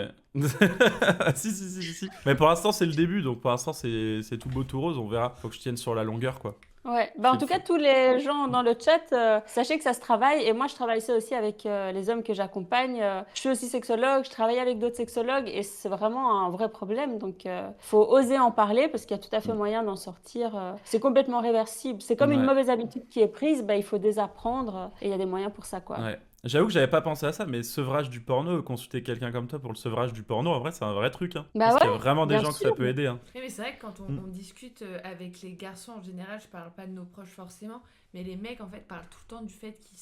si. Mais pour l'instant, c'est le début, donc pour l'instant, c'est tout beau, tout rose. On verra. Faut que je tienne sur la longueur, quoi. Ouais, bah en C'est tout fou. cas, tous les gens dans le chat, sachez que ça se travaille. Et moi, je travaille ça aussi avec les hommes que j'accompagne. Je suis aussi sexologue, je travaille avec d'autres sexologues et c'est vraiment un vrai problème. Donc, faut oser en parler parce qu'il y a tout à fait moyen d'en sortir. C'est complètement réversible. C'est comme une Ouais. mauvaise habitude qui est prise, bah, il faut désapprendre et il y a des moyens pour ça, quoi. Ouais. J'avoue que j'avais pas pensé à ça, mais sevrage du porno, consulter quelqu'un comme toi pour le sevrage du porno, en vrai, c'est un vrai truc. Hein. Bah Parce qu'il y a ouais, vraiment des bien gens que ça sûr. peut aider. Hein. Oui, mais c'est vrai que quand on discute avec les garçons en général, je parle pas de nos proches forcément, mais les mecs en fait parlent tout le temps du fait qu'ils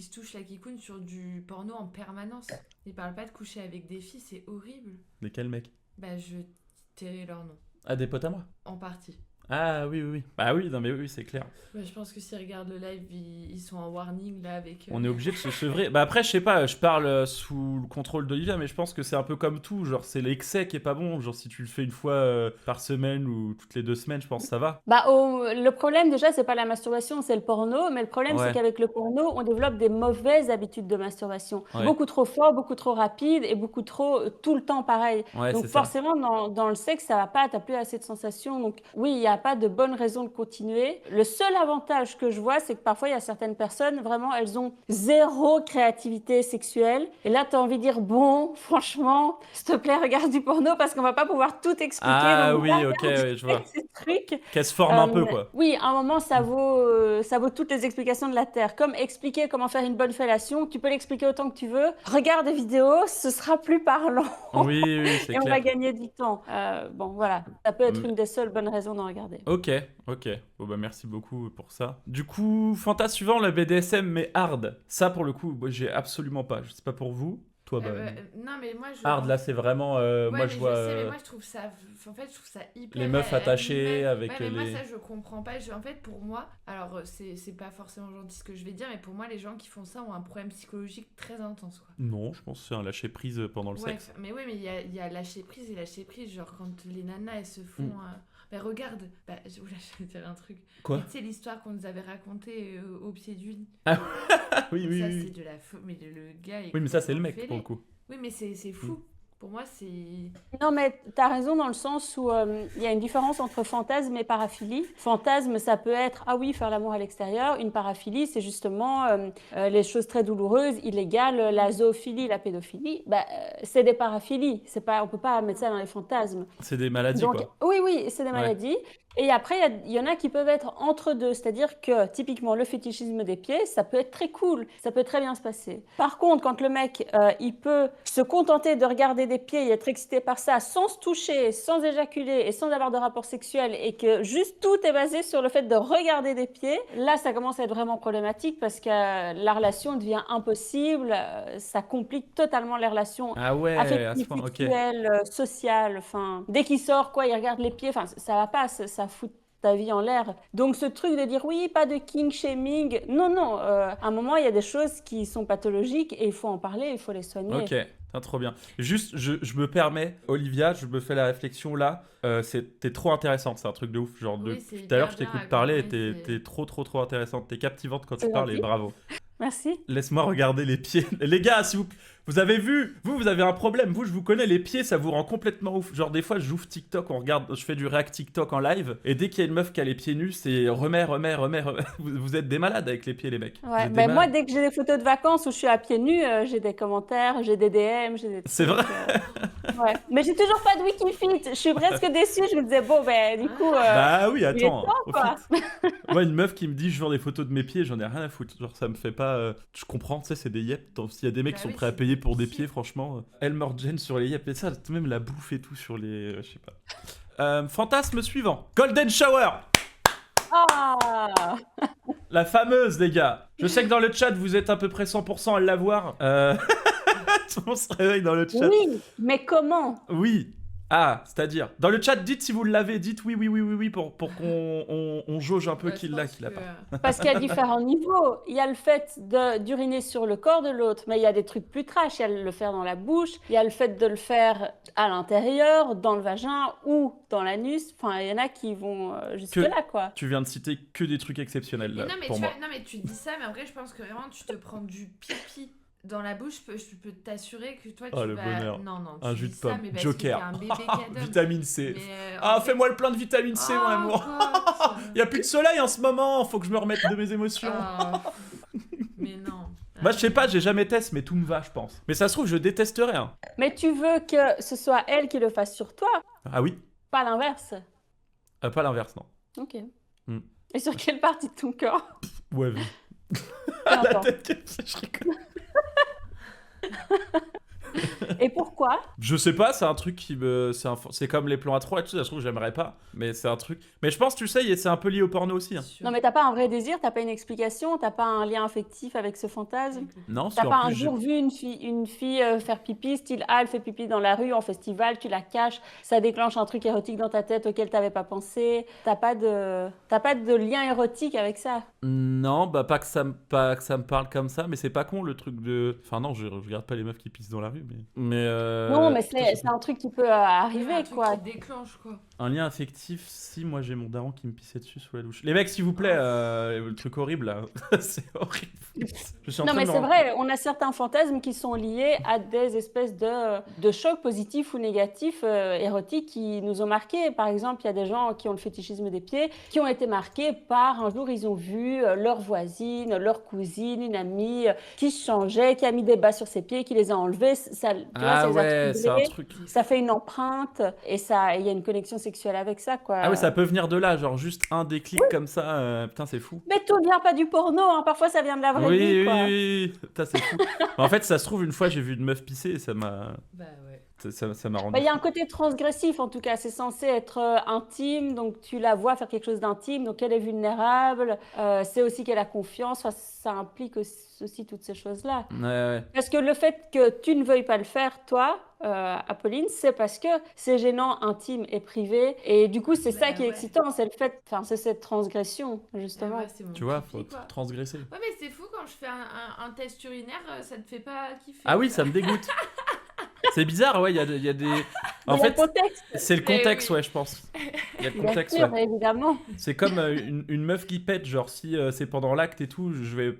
se touchent la kikoune sur du porno en permanence. Ils parlent pas de coucher avec des filles, c'est horrible. Mais quel mec? Bah je tairai leur nom, Ah, des potes à moi? en partie. Ah oui. Bah oui, non mais oui, c'est clair. Bah, je pense que s'ils regardent le live, ils sont en warning là avec... On est obligé de se sevrer. Bah après, je sais pas, je parle sous le contrôle d'Olivia, mais je pense que c'est un peu comme tout. Genre, c'est l'excès qui est pas bon. Genre, si tu le fais une fois par semaine ou toutes les 2 semaines, je pense que ça va. Bah, le problème déjà, c'est pas la masturbation, c'est le porno. Mais le problème, Ouais. c'est qu'avec le porno, on développe des mauvaises habitudes de masturbation. Ouais. Beaucoup trop fort, beaucoup trop rapide et beaucoup trop tout le temps pareil. Ouais, Donc c'est ça. forcément, dans le sexe, ça va pas, t'as plus assez de sensations. Donc oui, il n'y a pas de bonne raison de continuer. Le seul avantage que je vois, c'est que parfois, il y a certaines personnes, vraiment, elles ont zéro créativité sexuelle. Et là, tu as envie de dire, bon, franchement, s'il te plaît, regarde du porno parce qu'on va pas pouvoir tout expliquer. Ah Donc, oui, regarde ok, ouais, je vois. ces trucs. Qu'elle se forme un peu, quoi. Oui, à un moment, ça vaut toutes les explications de la Terre. Comme expliquer comment faire une bonne fellation, tu peux l'expliquer autant que tu veux. Regarde des vidéos, ce sera plus parlant. Oui, c'est Et on va clair. gagner du temps. Bon, voilà. Ça peut être Mm. une des seules bonnes raisons d'en regarder. Ok. Bon bah merci beaucoup pour ça. Du coup, fantasme suivant, la BDSM mais hard. Ça pour le coup, moi, j'ai absolument pas. Je sais pas pour vous. Toi, bah... non mais moi je... hard là, c'est vraiment... Ouais, moi mais je vois... je sais, mais moi je trouve ça... En fait, je trouve ça hyper... les meufs attachées avec ouais, mais moi les... ça je comprends pas. En fait, pour moi, alors c'est pas forcément gentil ce que je vais dire, mais pour moi les gens qui font ça ont un problème psychologique très intense, quoi. Non, je pense que c'est un lâcher prise pendant le Ouais, sexe. mais oui, mais il y a lâcher prise et lâcher prise. Genre quand les nanas elles se font... Mais regarde, oula, je vais dire un truc. Quoi? Mais tu sais l'histoire qu'on nous avait racontée au pied du lit. Oui, Ça oui. c'est de la faux... Mais le gars... est Oui, mais ça c'est le complètement mec pour le fêlé. coup. Oui, mais c'est fou. Pour moi, c'est... Non, mais tu as raison dans le sens où il y a une différence entre fantasme et paraphilie. Fantasme, ça peut être, ah oui, faire l'amour à l'extérieur. Une paraphilie, c'est justement les choses très douloureuses, illégales, la zoophilie, la pédophilie. C'est des paraphilies. On ne peut pas mettre ça dans les fantasmes. C'est des maladies Donc, quoi. oui, c'est des maladies. Et après, il y en a qui peuvent être entre deux. C'est-à-dire que, typiquement, le fétichisme des pieds, ça peut être très cool. Ça peut très bien se passer. Par contre, quand le mec, il peut se contenter de regarder des pieds et être excité par ça, sans se toucher, sans éjaculer et sans avoir de rapport sexuel, et que juste tout est basé sur le fait de regarder des pieds, là, ça commence à être vraiment problématique parce que la relation devient impossible. Ça complique totalement les relations Ah ouais, à ce affective, point, ok. sexuelle, sociale. Enfin, dès qu'il sort, quoi, il regarde les pieds. Enfin, ça va pas, ça fout ta vie en l'air. Donc ce truc de dire oui, pas de king shaming, non, non. À un moment, il y a des choses qui sont pathologiques et il faut en parler, il faut les soigner. Ok, trop bien. Juste, je me permets, Olivia, je me fais la réflexion là. T'es trop intéressante, c'est un truc de ouf. Genre, Oui, c'est depuis tout à l'heure, je hyper bien t'écoute parler et raconté, t'es trop intéressante. T'es captivante quand tu C'est parles et gentil. bravo. Merci. Laisse-moi regarder les pieds. Les gars, si vous avez vu, vous avez un problème. Vous, je vous connais, les pieds, ça vous rend complètement ouf. Genre, des fois, j'ouvre TikTok, je fais du react TikTok en live, et dès qu'il y a une meuf qui a les pieds nus, c'est remets. Vous êtes des malades avec les pieds, les mecs. Vous Ouais, êtes des ben moi, malades. dès que j'ai des photos de vacances où je suis à pieds nus, j'ai des commentaires, j'ai des DM, j'ai des C'est trucs, vrai. ouais. Mais j'ai toujours pas de Wikifit. Je suis presque déçue. Je me disais, bon, ben, du coup, Bah oui, il est attends. temps, quoi. Moi, une meuf qui me dit je vends des photos de mes pieds, j'en ai rien à foutre. Genre, ça me fait pas. Je comprends, tu sais, c'est des yep. S'il y a des mecs Bah qui sont oui, prêts à c'est payer pour des difficile. pieds, franchement. Elmore Jane sur les yep et ça, même la bouffe et tout sur les. Je sais pas. Fantasme suivant. Golden Shower. Ah! La fameuse, les gars. Je sais que dans le chat, vous êtes à peu près 100% à l'avoir. Tout le monde se réveille dans le chat. Oui, mais comment? Oui. Ah, c'est-à-dire. Dans le chat, dites si vous l'avez. Dites oui pour qu'on jauge un peu Ouais, qui je l'a, pense qui l'a que, pas. Parce qu'il y a différents niveaux. Il y a le fait d'uriner sur le corps de l'autre, mais il y a des trucs plus trash. Il y a le faire dans la bouche, il y a le fait de le faire à l'intérieur, dans le vagin ou dans l'anus. Enfin, il y en a qui vont jusque-là, quoi. Tu viens de citer que des trucs exceptionnels Mais là, non, mais pour tu moi. vois, non, mais tu dis ça, mais en vrai, je pense que vraiment, tu te prends du pipi dans la bouche, je peux t'assurer que toi, tu Oh, le vas... bonheur. Non, non, tu Un jus dis de ça, pomme. mais parce Joker. que t'es un bébé cadom. Vitamine C. Mais, Ah, en fait- fais-moi le plein de vitamine C, mon Oh, amour. God. Il y a plus de soleil en ce moment, faut que je me remette de mes émotions. Oh. Mais non. Moi, je sais pas, j'ai jamais testé, mais tout me va, je pense. Mais ça se trouve, je détesterais. Hein. Mais tu veux que ce soit elle qui le fasse sur toi, Ah oui. pas l'inverse. Pas l'inverse, non. Ok. Hmm. Et sur quelle partie de ton corps? Ouais, vu. Peu La importe. tête qu'elle fait, je rigole. Et pourquoi? Je sais pas, c'est un truc qui me. C'est comme les plans à 3 et tout, ça se trouve, j'aimerais pas. Mais c'est un truc. Mais je pense, tu sais, c'est un peu lié au porno aussi. Hein. Non, mais t'as pas un vrai désir, t'as pas une explication, t'as pas un lien affectif avec ce fantasme. Non, parce T'as qu'en pas un plus, jour vu une fille faire pipi, style ah, elle fait pipi dans la rue, en festival, tu la caches, ça déclenche un truc érotique dans ta tête auquel t'avais pas pensé. T'as pas de lien érotique avec ça. Non, bah pas que ça me parle comme ça, mais c'est pas con le truc de. Enfin non, je regarde pas les meufs qui pissent dans la rue, mais. Non, mais putain, je sais c'est un truc qui peut arriver, un truc quoi. qui déclenche, quoi. Un lien affectif, si moi j'ai mon daron qui me pissait dessus sous la douche. Les mecs, s'il vous plaît, le truc horrible là, c'est horrible. Je suis en Non, train mais de me c'est rendre- vrai, on a certains fantasmes qui sont liés à des espèces de chocs positifs ou négatifs érotiques qui nous ont marqués. Par exemple, il y a des gens qui ont le fétichisme des pieds, qui ont été marqués par un jour, ils ont vu leur voisine, leur cousine, une amie qui se changeait, qui a mis des bas sur ses pieds, qui les a enlevés. Ça, tu vois, ça Ah les a ouais, c'est un troublés. truc. Ça fait une empreinte et il y a une connexion sexuelle avec ça, quoi. Ah ouais, ça peut venir de là, genre juste un déclic comme ça, putain, c'est fou. Mais tout ne vient pas du porno, hein. Parfois ça vient de la vraie Oui, vie, oui, quoi. oui, putain, c'est fou. En fait, ça se trouve, une fois, j'ai vu une meuf pisser et ça m'a Bah ouais. ça m'a rendu. Bah, il y a un côté transgressif en tout cas, c'est censé être intime, donc tu la vois faire quelque chose d'intime, donc elle est vulnérable, c'est aussi qu'elle a confiance, enfin, ça implique aussi toutes ces choses-là. Ouais. Parce que le fait que tu ne veuilles pas le faire, toi, Apolline, c'est parce que c'est gênant, intime et privé, et du coup c'est ça Bah qui est ouais. excitant, c'est le fait, enfin c'est cette transgression justement. Ouais, c'est mon Tu vois, pipi, faut quoi. transgresser. Ouais, mais c'est fou quand je fais un test urinaire, ça te fait pas kiffer. Ah oui, ça me dégoûte. C'est bizarre, ouais, il y a des. En Il y a fait, le contexte, c'est le Eh contexte, oui. ouais, je pense. Il y a le bien contexte, sûr, ouais. évidemment. C'est comme une meuf qui pète, genre si c'est pendant l'acte et tout,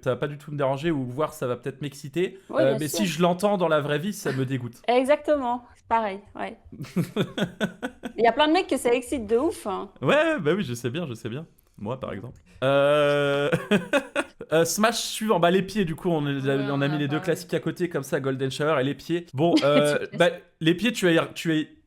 ça va pas du tout me déranger ou voir ça va peut-être m'exciter. Oui, bien mais sûr. si je l'entends dans la vraie vie, ça me dégoûte. Exactement, c'est pareil, ouais. Il y a plein de mecs que ça excite de ouf, hein. Ouais, bah oui, je sais bien. Moi, par exemple. Smash suivant, bah les pieds, du coup, on a on mis a les deux parlé. classiques à côté, comme ça, Golden Shower et les pieds. Bon, bah, les pieds, tu as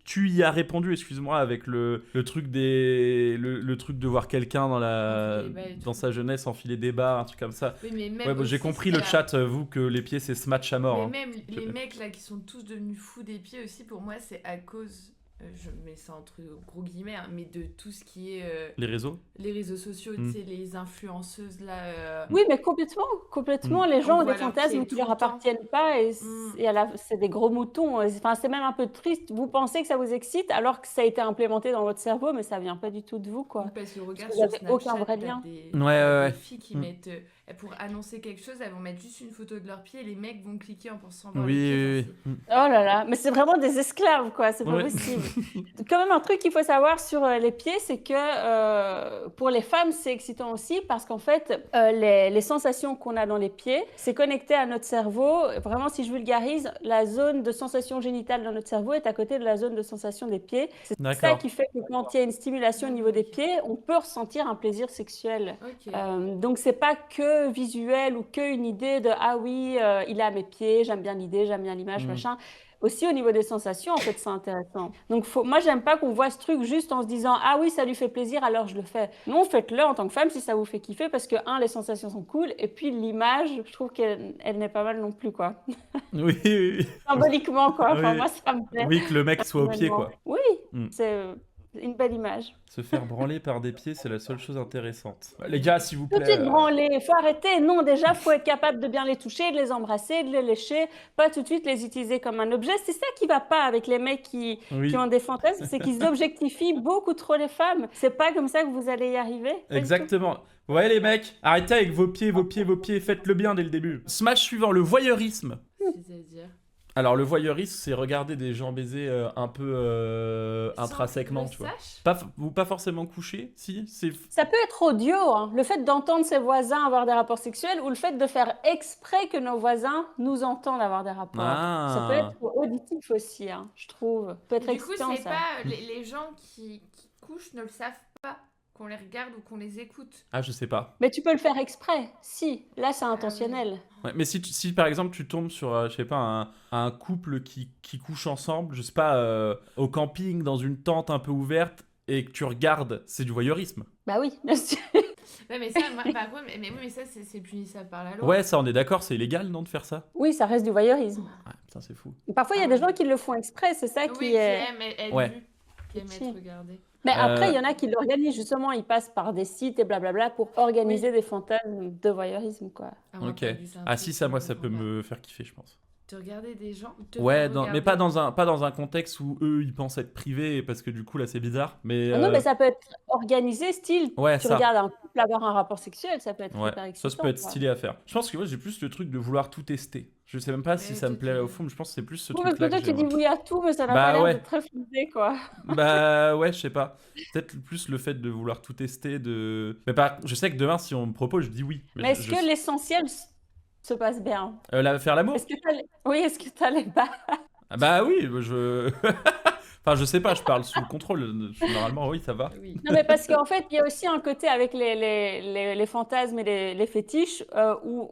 tu y as répondu, excuse-moi, avec le truc le truc de voir quelqu'un Enfiler des bas et dans tout. sa jeunesse enfiler des bas, un truc comme ça. Oui, mais même Ouais, j'ai aussi, compris c'est le la- chat, vous, que les pieds, c'est ce match à mort. Mais hein. même les mecs là qui sont tous devenus fous des pieds aussi, pour moi, c'est à cause, je mets ça entre gros guillemets, hein, mais de tout ce qui est Les réseaux. les réseaux sociaux, Mm. tu sais, les influenceuses là. Oui, mais complètement. Les gens On ont voit des leurs fantasmes pieds qui tout leur le temps. appartiennent pas Mm. c'est des gros moutons. Enfin, c'est même un peu triste. Vous pensez que ça vous excite alors que ça a été implémenté dans votre cerveau, mais ça vient pas du tout de vous, quoi. Parce que regarde Parce que sur vous avez aucun Snapchat, vrai t'as lien. des Ouais. filles qui Mm. mettent pour annoncer quelque chose, elles vont mettre juste une photo de leurs pieds et les mecs vont cliquer en pensant voir les Oui, pieds. oui, Enfin, oui. Mm. Oh là là, mais c'est vraiment des esclaves, quoi. C'est pas Ouais. possible. Quand même, un truc qu'il faut savoir sur les pieds, c'est que pour les femmes, c'est excitant aussi parce qu'en fait, les sensations qu'on a dans les pieds, c'est connecté à notre cerveau. Vraiment, si je vulgarise, la zone de sensation génitale dans notre cerveau est à côté de la zone de sensation des pieds. C'est ça D'accord. qui fait que quand il y a une stimulation au niveau des pieds, on peut ressentir un plaisir sexuel. ok. Donc c'est pas que visuel ou que une idée de ah oui il est à mes pieds, j'aime bien l'idée, j'aime bien l'image, Mm. machin. Aussi au niveau des sensations en fait c'est intéressant. Donc moi j'aime pas qu'on voit ce truc juste en se disant ah oui ça lui fait plaisir alors je le fais. Non faites-le en tant que femme si ça vous fait kiffer parce que les sensations sont cool et puis l'image je trouve qu'elle n'est pas mal non plus quoi. Oui. Symboliquement quoi. Enfin Oui. moi ça me plaît. Oui, que le mec soit au pied, quoi. Oui Mm. c'est une belle image. Se faire branler par des pieds, c'est la seule chose intéressante. Les gars, s'il vous Tout de plaît. suite branler, il faut arrêter. Non, déjà, il faut être capable de bien les toucher, de les embrasser, de les lécher, pas tout de suite les utiliser comme un objet. C'est ça qui va pas avec les mecs Oui. qui ont des fantasmes, c'est qu'ils objectifient beaucoup trop les femmes. C'est pas comme ça que vous allez y arriver. Pas du tout. Exactement. Ouais, les mecs, arrêtez avec vos pieds, faites-le bien dès le début. Smash suivant, le voyeurisme. C'est-à-dire. Alors, le voyeurisme, c'est regarder des gens baiser un peu intrinsèquement, Sans tu que je vois. sache. Ou pas forcément couché, si, c'est... Ça peut être audio, hein. Le fait d'entendre ses voisins avoir des rapports sexuels ou le fait de faire exprès que nos voisins nous entendent avoir des rapports. Ça peut Ah. être auditif aussi, hein, je trouve. Ça peut être Du coup, excitant, c'est ça. pas les gens qui couchent ne le savent pas qu'on les regarde ou qu'on les écoute. Ah, je sais pas. Mais tu peux le faire exprès. Si, là, c'est intentionnel. Ouais, mais si par exemple tu tombes sur, je sais pas, un couple qui couche ensemble, je sais pas, au camping, dans une tente un peu ouverte, et que tu regardes, c'est du voyeurisme. Bah oui, bien sûr. Ouais, mais ça, par contre, mais oui, mais ça, c'est punissable par la loi. Ouais, ça on est d'accord, c'est illégal, non, de faire ça? Oui, ça reste du voyeurisme. Ouais, putain, c'est fou. Parfois, il y a des gens qui le font exprès, c'est ça Oui, qui qui est... aiment être Ouais. vus, qui aiment être regardés. Mais après, il y en a qui l'organisent, justement, ils passent par des sites et blablabla pour organiser des fantasmes de voyeurisme, quoi. Ah, moi, Ok. pas du tout, Ah si, ça, moi, ça je peut regarde. me faire kiffer, je pense. De regarder des gens. te Ouais, faire mais regarder. pas dans un contexte où eux, ils pensent être privés, parce que du coup, là, c'est bizarre. Mais, Ah non, mais ça peut être organisé, style, ouais, tu ça. regardes un couple avoir un rapport sexuel, ça peut être Ouais, hyper ça, excitant. ça peut être quoi. stylé à faire. Je pense que moi, j'ai plus le truc de vouloir tout tester. Je sais même pas si Mais ça me toi, plaît tu- au fond, mais je pense que c'est plus ce Oui, parce truc-là que toi, que tu dis j'aime. oui à tout, mais ça n'a Bah pas l'air ouais. de très fluidé, quoi. Bah ouais, je sais pas. Peut-être plus le fait de vouloir tout tester, de... Mais pas... Je sais que demain, si on me propose, je dis oui. Mais est-ce que l'essentiel se passe bien? Faire l'amour? Est-ce que Oui, est-ce que t'as les bas? Ah bah oui, je... Enfin, je sais pas, je parle sous le contrôle. Normalement, oui, ça va. Oui. Non, mais parce qu'en fait, il y a aussi un côté avec les fantasmes et les fétiches où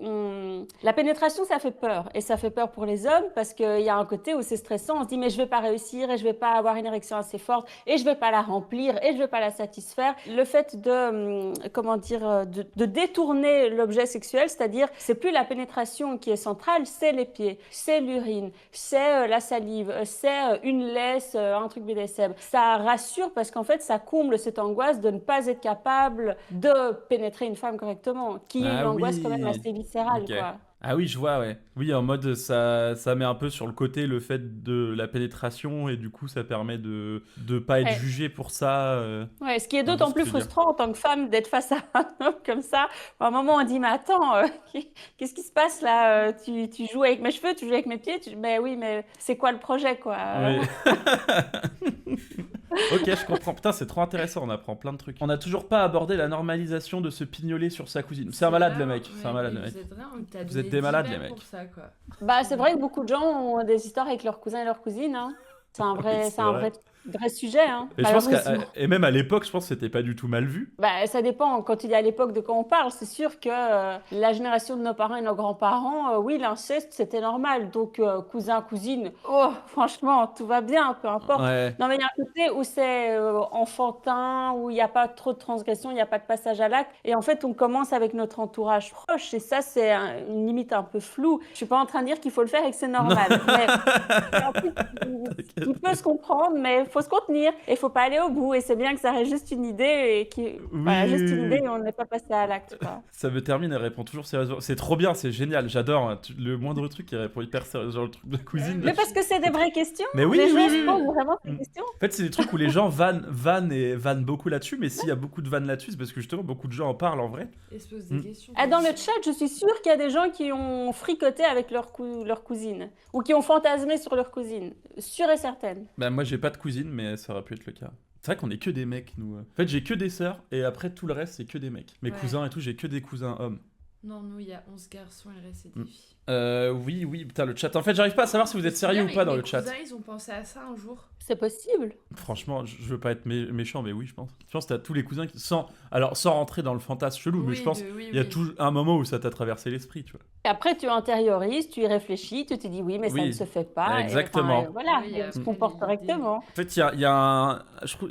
la pénétration, ça fait peur. Et ça fait peur pour les hommes parce qu'il y a un côté où c'est stressant. On se dit, mais je vais pas réussir et je vais pas avoir une érection assez forte et je vais pas la remplir et je vais pas la satisfaire. Le fait de détourner l'objet sexuel, c'est-à-dire, c'est plus la pénétration qui est centrale, c'est les pieds, c'est l'urine, c'est la salive, c'est une laisse, un truc BDSM. Ça rassure parce qu'en fait, ça comble cette angoisse de ne pas être capable de pénétrer une femme correctement, qui est une angoisse quand même assez viscérale, Ok. quoi. Ah oui, je vois, ouais. Oui, en mode, ça met un peu sur le côté le fait de la pénétration et du coup, ça permet de pas être Ouais. jugé pour ça. Ouais, ce qui est Ouais, d'autant c'est plus ce que je veux frustrant en tant que femme d'être face à un homme comme ça. À un moment, on dit, mais attends, qu'est-ce qui se passe là? Tu joues avec mes cheveux, tu joues avec mes pieds? Mais oui, mais c'est quoi le projet, quoi? Oui. Ok, je comprends. Putain, c'est trop intéressant, on apprend plein de trucs. On n'a toujours pas abordé la normalisation de se pignoler sur sa cousine. C'est un malade, le mec. C'est un malade, le mec. Vous êtes des malades, les mecs. Pour ça, quoi. Bah, c'est vrai que beaucoup de gens ont des histoires avec leurs cousins et leurs cousines, hein. C'est un vrai, Oui, c'est un vrai. Vrai sujet, hein, Et je pense malheureusement. et même à l'époque, je pense que c'était pas du tout mal vu. Bah, ça dépend, quand il est à l'époque de quand on parle. C'est sûr que la génération de nos parents et nos grands-parents, oui, l'inceste, c'était normal. Donc, cousin, cousine, oh, franchement, tout va bien, peu importe. Ouais. Non, mais il y a un côté où c'est enfantin, où il n'y a pas trop de transgression, il n'y a pas de passage à l'acte. Et en fait, on commence avec notre entourage proche. Et ça, c'est une limite un peu floue. Je suis pas en train de dire qu'il faut le faire et que c'est Non. normal. Mais en fait, il peut se comprendre, mais il faut se contenir. Et il faut pas aller au bout. Et c'est bien que ça reste juste une idée et voilà, juste une idée Oui. et on n'est pas passé à l'acte, quoi. Ça me termine, elle répond toujours sérieusement. C'est trop bien, c'est génial, j'adore. Hein. Le moindre truc, il répond hyper sérieux. Genre le truc de la cousine. Mais parce que c'est des vraies questions. Mais oui, Les oui, gens oui, se posent oui. vraiment ces Mm. questions. En fait, c'est des trucs où les gens vannent beaucoup là-dessus, mais s'il y a beaucoup de vannes là-dessus, c'est parce que justement, beaucoup de gens en parlent en vrai. Et se pose des Mm. questions. Ah, dans le chat, je suis sûre qu'il y a des gens qui ont fricoté avec leur cousine ou qui ont fantasmé sur leur cousine. Sûre et certaine. Bah, moi, j'ai pas de cousine, mais ça aurait pu être le cas. C'est vrai qu'on est que des mecs, nous. En fait, j'ai que des sœurs, et après, tout le reste, c'est que des mecs. Mes Ouais. cousins et tout, j'ai que des cousins hommes. Non, nous, il y a 11 garçons et le reste, c'est des Mm. filles. Oui, putain, le chat. En fait, j'arrive pas à savoir si vous êtes sérieux Bien, ou pas dans mes le chat. cousins, ils ont pensé à ça un jour. C'est possible. Franchement, je veux pas être méchant, mais oui, je pense. Je pense que t'as tous les cousins qui. Sans rentrer dans le fantasme chelou, mais Oui, je pense oui, il y a oui. tout un moment où ça t'a traversé l'esprit, tu vois. Et après, tu intériorises, tu y réfléchis, tu te dis oui, mais ça Oui, ne se fait pas. exactement. Et, voilà, Oui, et on se après, comporte l'idée. correctement. En fait, il y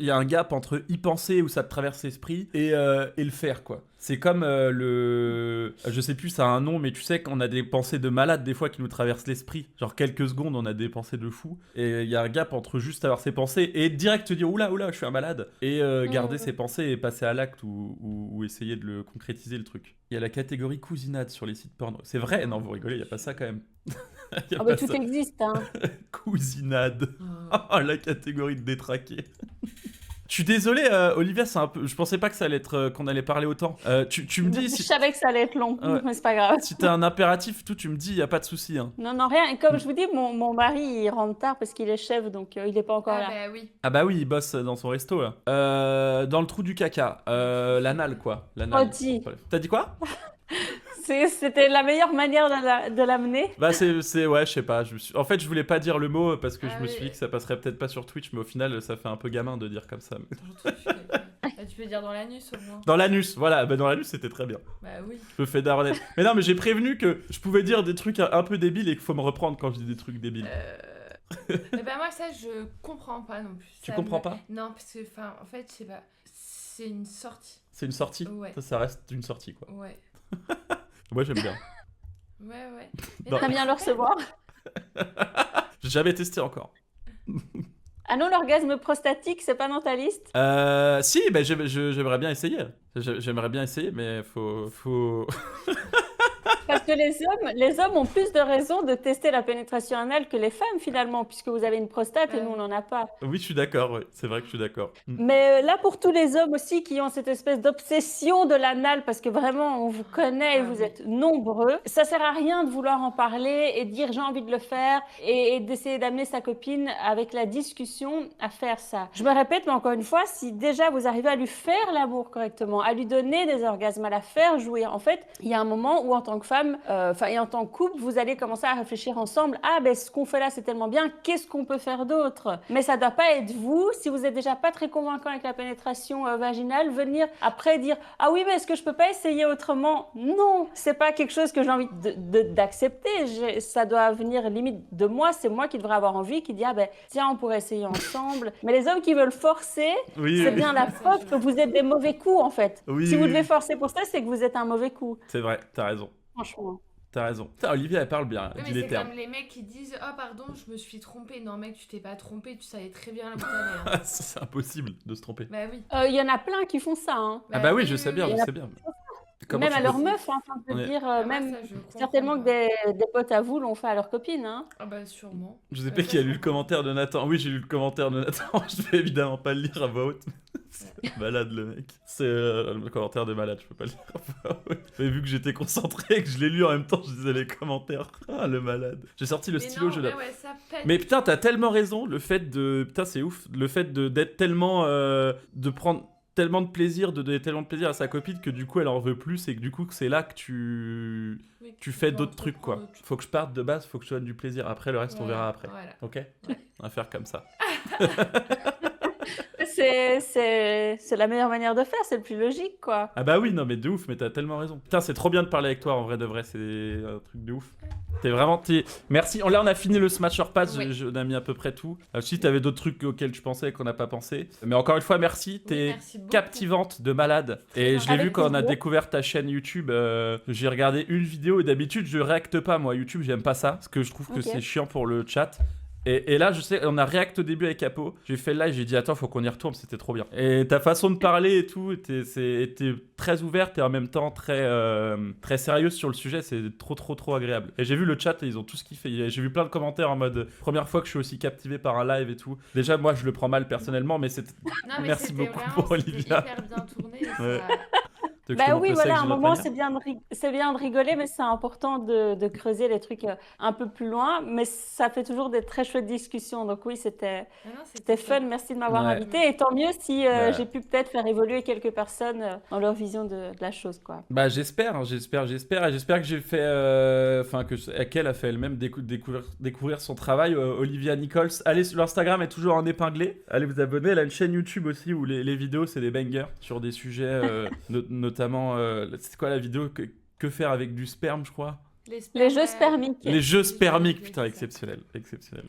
a un gap entre y penser où ça te traverse l'esprit et le faire, quoi. C'est comme je sais plus, ça a un nom, mais tu sais qu'on a des pensées de malade des fois qui nous traversent l'esprit. Genre quelques secondes, on a des pensées de fou. Et il y a un gap entre juste avoir ses pensées et direct te dire oula, je suis un malade. Et garder ses pensées et passer à l'acte ou essayer de le concrétiser le truc. Il y a la catégorie cousinade sur les sites porno. C'est vrai? Non, vous rigolez, il n'y a pas ça quand même. Y a Ah, pas mais tout ça. existe, hein. Cousinade. Ah. Ah, la catégorie de détraqué. Je suis désolé, Olivia, c'est un peu. Je pensais pas que ça allait être qu'on allait parler autant. Tu me dis Je si, savais que ça allait être long, Ouais. mais c'est pas grave. si t'as un impératif, tout, tu me dis, y a pas de souci. Hein. Non, non, rien. Et comme je vous dis, mon mari, il rentre tard parce qu'il est chef, donc il n'est pas encore Ah, là. bah oui. Ah bah oui, il bosse dans son resto là. Dans le trou du caca, l'anal quoi. L'anal. Oh, dis. T'as dit quoi? C'était la meilleure manière de l'amener. Bah ouais, je sais pas. En fait, je voulais pas dire le mot parce que je Ah me oui. suis dit que ça passerait peut-être pas sur Twitch, mais au final, ça fait un peu gamin de dire comme ça. Surtout, tu peux dire dans l'anus au moins. Dans l'anus, voilà. Bah dans l'anus, c'était très bien. Bah oui. Je me fais daronner. Mais non, mais j'ai prévenu que je pouvais dire des trucs un peu débiles et qu'il faut me reprendre quand je dis des trucs débiles. Mais bah moi ça je comprends pas non plus. Tu Ça comprends me- pas? Non parce que enfin en fait je sais pas. C'est une sortie. C'est une sortie. Ouais. Ça reste une sortie quoi. Ouais. Moi j'aime bien. Ouais. Mais Non. non, Très mais bien c'est le pas- recevoir. J'ai jamais testé encore. Ah non, l'orgasme prostatique, c'est pas dans ta liste? Si, bah, j'aimerais bien essayer. J'aimerais bien essayer, mais faut... Parce que les hommes ont plus de raisons de tester la pénétration anale que les femmes, finalement, puisque vous avez une prostate et nous, on n'en a pas. Oui, je suis d'accord, ouais. C'est vrai que je suis d'accord. Mais là, pour tous les hommes aussi qui ont cette espèce d'obsession de l'anal, parce que vraiment, on vous connaît et Ah vous oui. êtes nombreux, ça sert à rien de vouloir en parler et dire j'ai envie de le faire et d'essayer d'amener sa copine avec la discussion à faire ça. Je me répète, mais encore une fois, si déjà vous arrivez à lui faire l'amour correctement, à lui donner des orgasmes, à la faire jouir, en fait, il y a un moment où en tant que femme, et en tant que couple, vous allez commencer à réfléchir ensemble, ah ben ce qu'on fait là c'est tellement bien, qu'est-ce qu'on peut faire d'autre? Mais ça doit pas être vous, si vous êtes déjà pas très convaincant avec la pénétration vaginale, venir après dire, ah oui mais est-ce que je peux pas essayer autrement? Non, c'est pas quelque chose que j'ai envie d'accepter, ça doit venir limite de moi, c'est moi qui devrais avoir envie, qui dit, ah ben tiens on pourrait essayer ensemble. Mais les hommes qui veulent forcer, Oui, c'est oui. bien la preuve que vous êtes des mauvais coups en fait. Oui, Si vous oui, devez oui. forcer pour ça, c'est que vous êtes un mauvais coup, C'est vrai, t'as raison. franchement. T'as raison. Putain, Olivia, elle parle bien, Oui, elle mais dit les c'est termes. comme les mecs qui disent oh pardon je me suis trompé. Non mec tu t'es pas trompé, tu savais très bien la bouteille. Hein. C'est impossible de se tromper. Bah oui. Il y en a plein qui font ça, hein. Ah bah oui, je sais bien, oui. je sais bien. Comment Même tu à peux- leur meuf, hein, enfin, je veux Ouais. dire, Ah, moi, même ça, je comprends certainement que pas. des potes à vous l'ont fait à leur copine, hein. Ah bah sûrement. Je sais pas qui a lu le commentaire de Nathan. Oui, j'ai lu le commentaire de Nathan. Je vais évidemment pas le lire à voix haute. C'est malade le mec. C'est le commentaire de malade, je peux pas le lire à voix haute. Mais vu que j'étais concentré et que je l'ai lu en même temps, je disais les commentaires. Ah le malade. J'ai sorti le Mais stylo, non, je ouais, l'ai. ouais, ça pète. Mais putain, t'as tellement raison. Le fait de. Putain, c'est ouf. Le fait d'être tellement. De prendre tellement de plaisir, de donner tellement de plaisir à sa copine que du coup elle en veut plus et que du coup c'est là que tu. Oui, Tu fais peux d'autres trucs quoi. entreprendre autre chose. Faut que je parte de base, faut que je te donne du plaisir. Après le reste on Voilà, verra après. Voilà. Ok? On va faire comme ça. C'est la meilleure manière de faire, c'est le plus logique, quoi. Ah bah oui, non mais de ouf, mais t'as tellement raison. Putain, c'est trop bien de parler avec toi, en vrai de vrai, c'est un truc de ouf. Merci. Là, on a fini le Smasher Pass, Oui. on a mis à peu près tout. Si t'avais d'autres trucs auxquels tu pensais et qu'on n'a pas pensé. Mais encore une fois, merci, t'es merci beaucoup. captivante de malade. Et je l'ai Avec vu quand on a plaisir. découvert ta chaîne YouTube, j'ai regardé une vidéo et d'habitude, je réacte pas, moi, YouTube, j'aime pas ça, parce que je trouve que Ok. c'est chiant pour le chat. Et là, je sais, on a react au début avec Apo. J'ai fait le live, j'ai dit attends, faut qu'on y retourne, c'était trop bien. Et ta façon de parler et tout, était très ouverte et en même temps très sérieuse sur le sujet. C'est trop agréable. Et j'ai vu le chat et ils ont tous kiffé. J'ai vu plein de commentaires en mode première fois que je suis aussi captivé par un live et tout. Déjà, moi, je le prends mal personnellement, mais c'est. Non, mais Merci c'était beaucoup vraiment, pour c'était Olivia. hyper bien tourné. et Ouais. ça- Tu veux que je te Bah montre oui, le voilà, sexe à un d'une autre moment, manière c'est bien de rigoler, mais c'est important de creuser les trucs un peu plus loin. Mais ça fait toujours des très chouettes discussions. Donc oui, c'était Non, non, c'était fun. top. Merci de m'avoir Ouais. invité. Et tant mieux si Ouais. j'ai pu peut-être faire évoluer quelques personnes dans leur vision de la chose, quoi. Bah j'espère. Et j'espère que j'ai fait, enfin qu'elle a fait elle-même découvrir son travail. Olivia Nichols. Allez sur l'Instagram est toujours en épinglé. Allez vous abonner. Elle a une chaîne YouTube aussi où les vidéos c'est des bangers sur des sujets, notamment. C'est quoi la vidéo que faire avec du sperme, je crois. Les jeux spermiques. Les jeux spermiques, spermiques, putain, c'est ça. exceptionnel.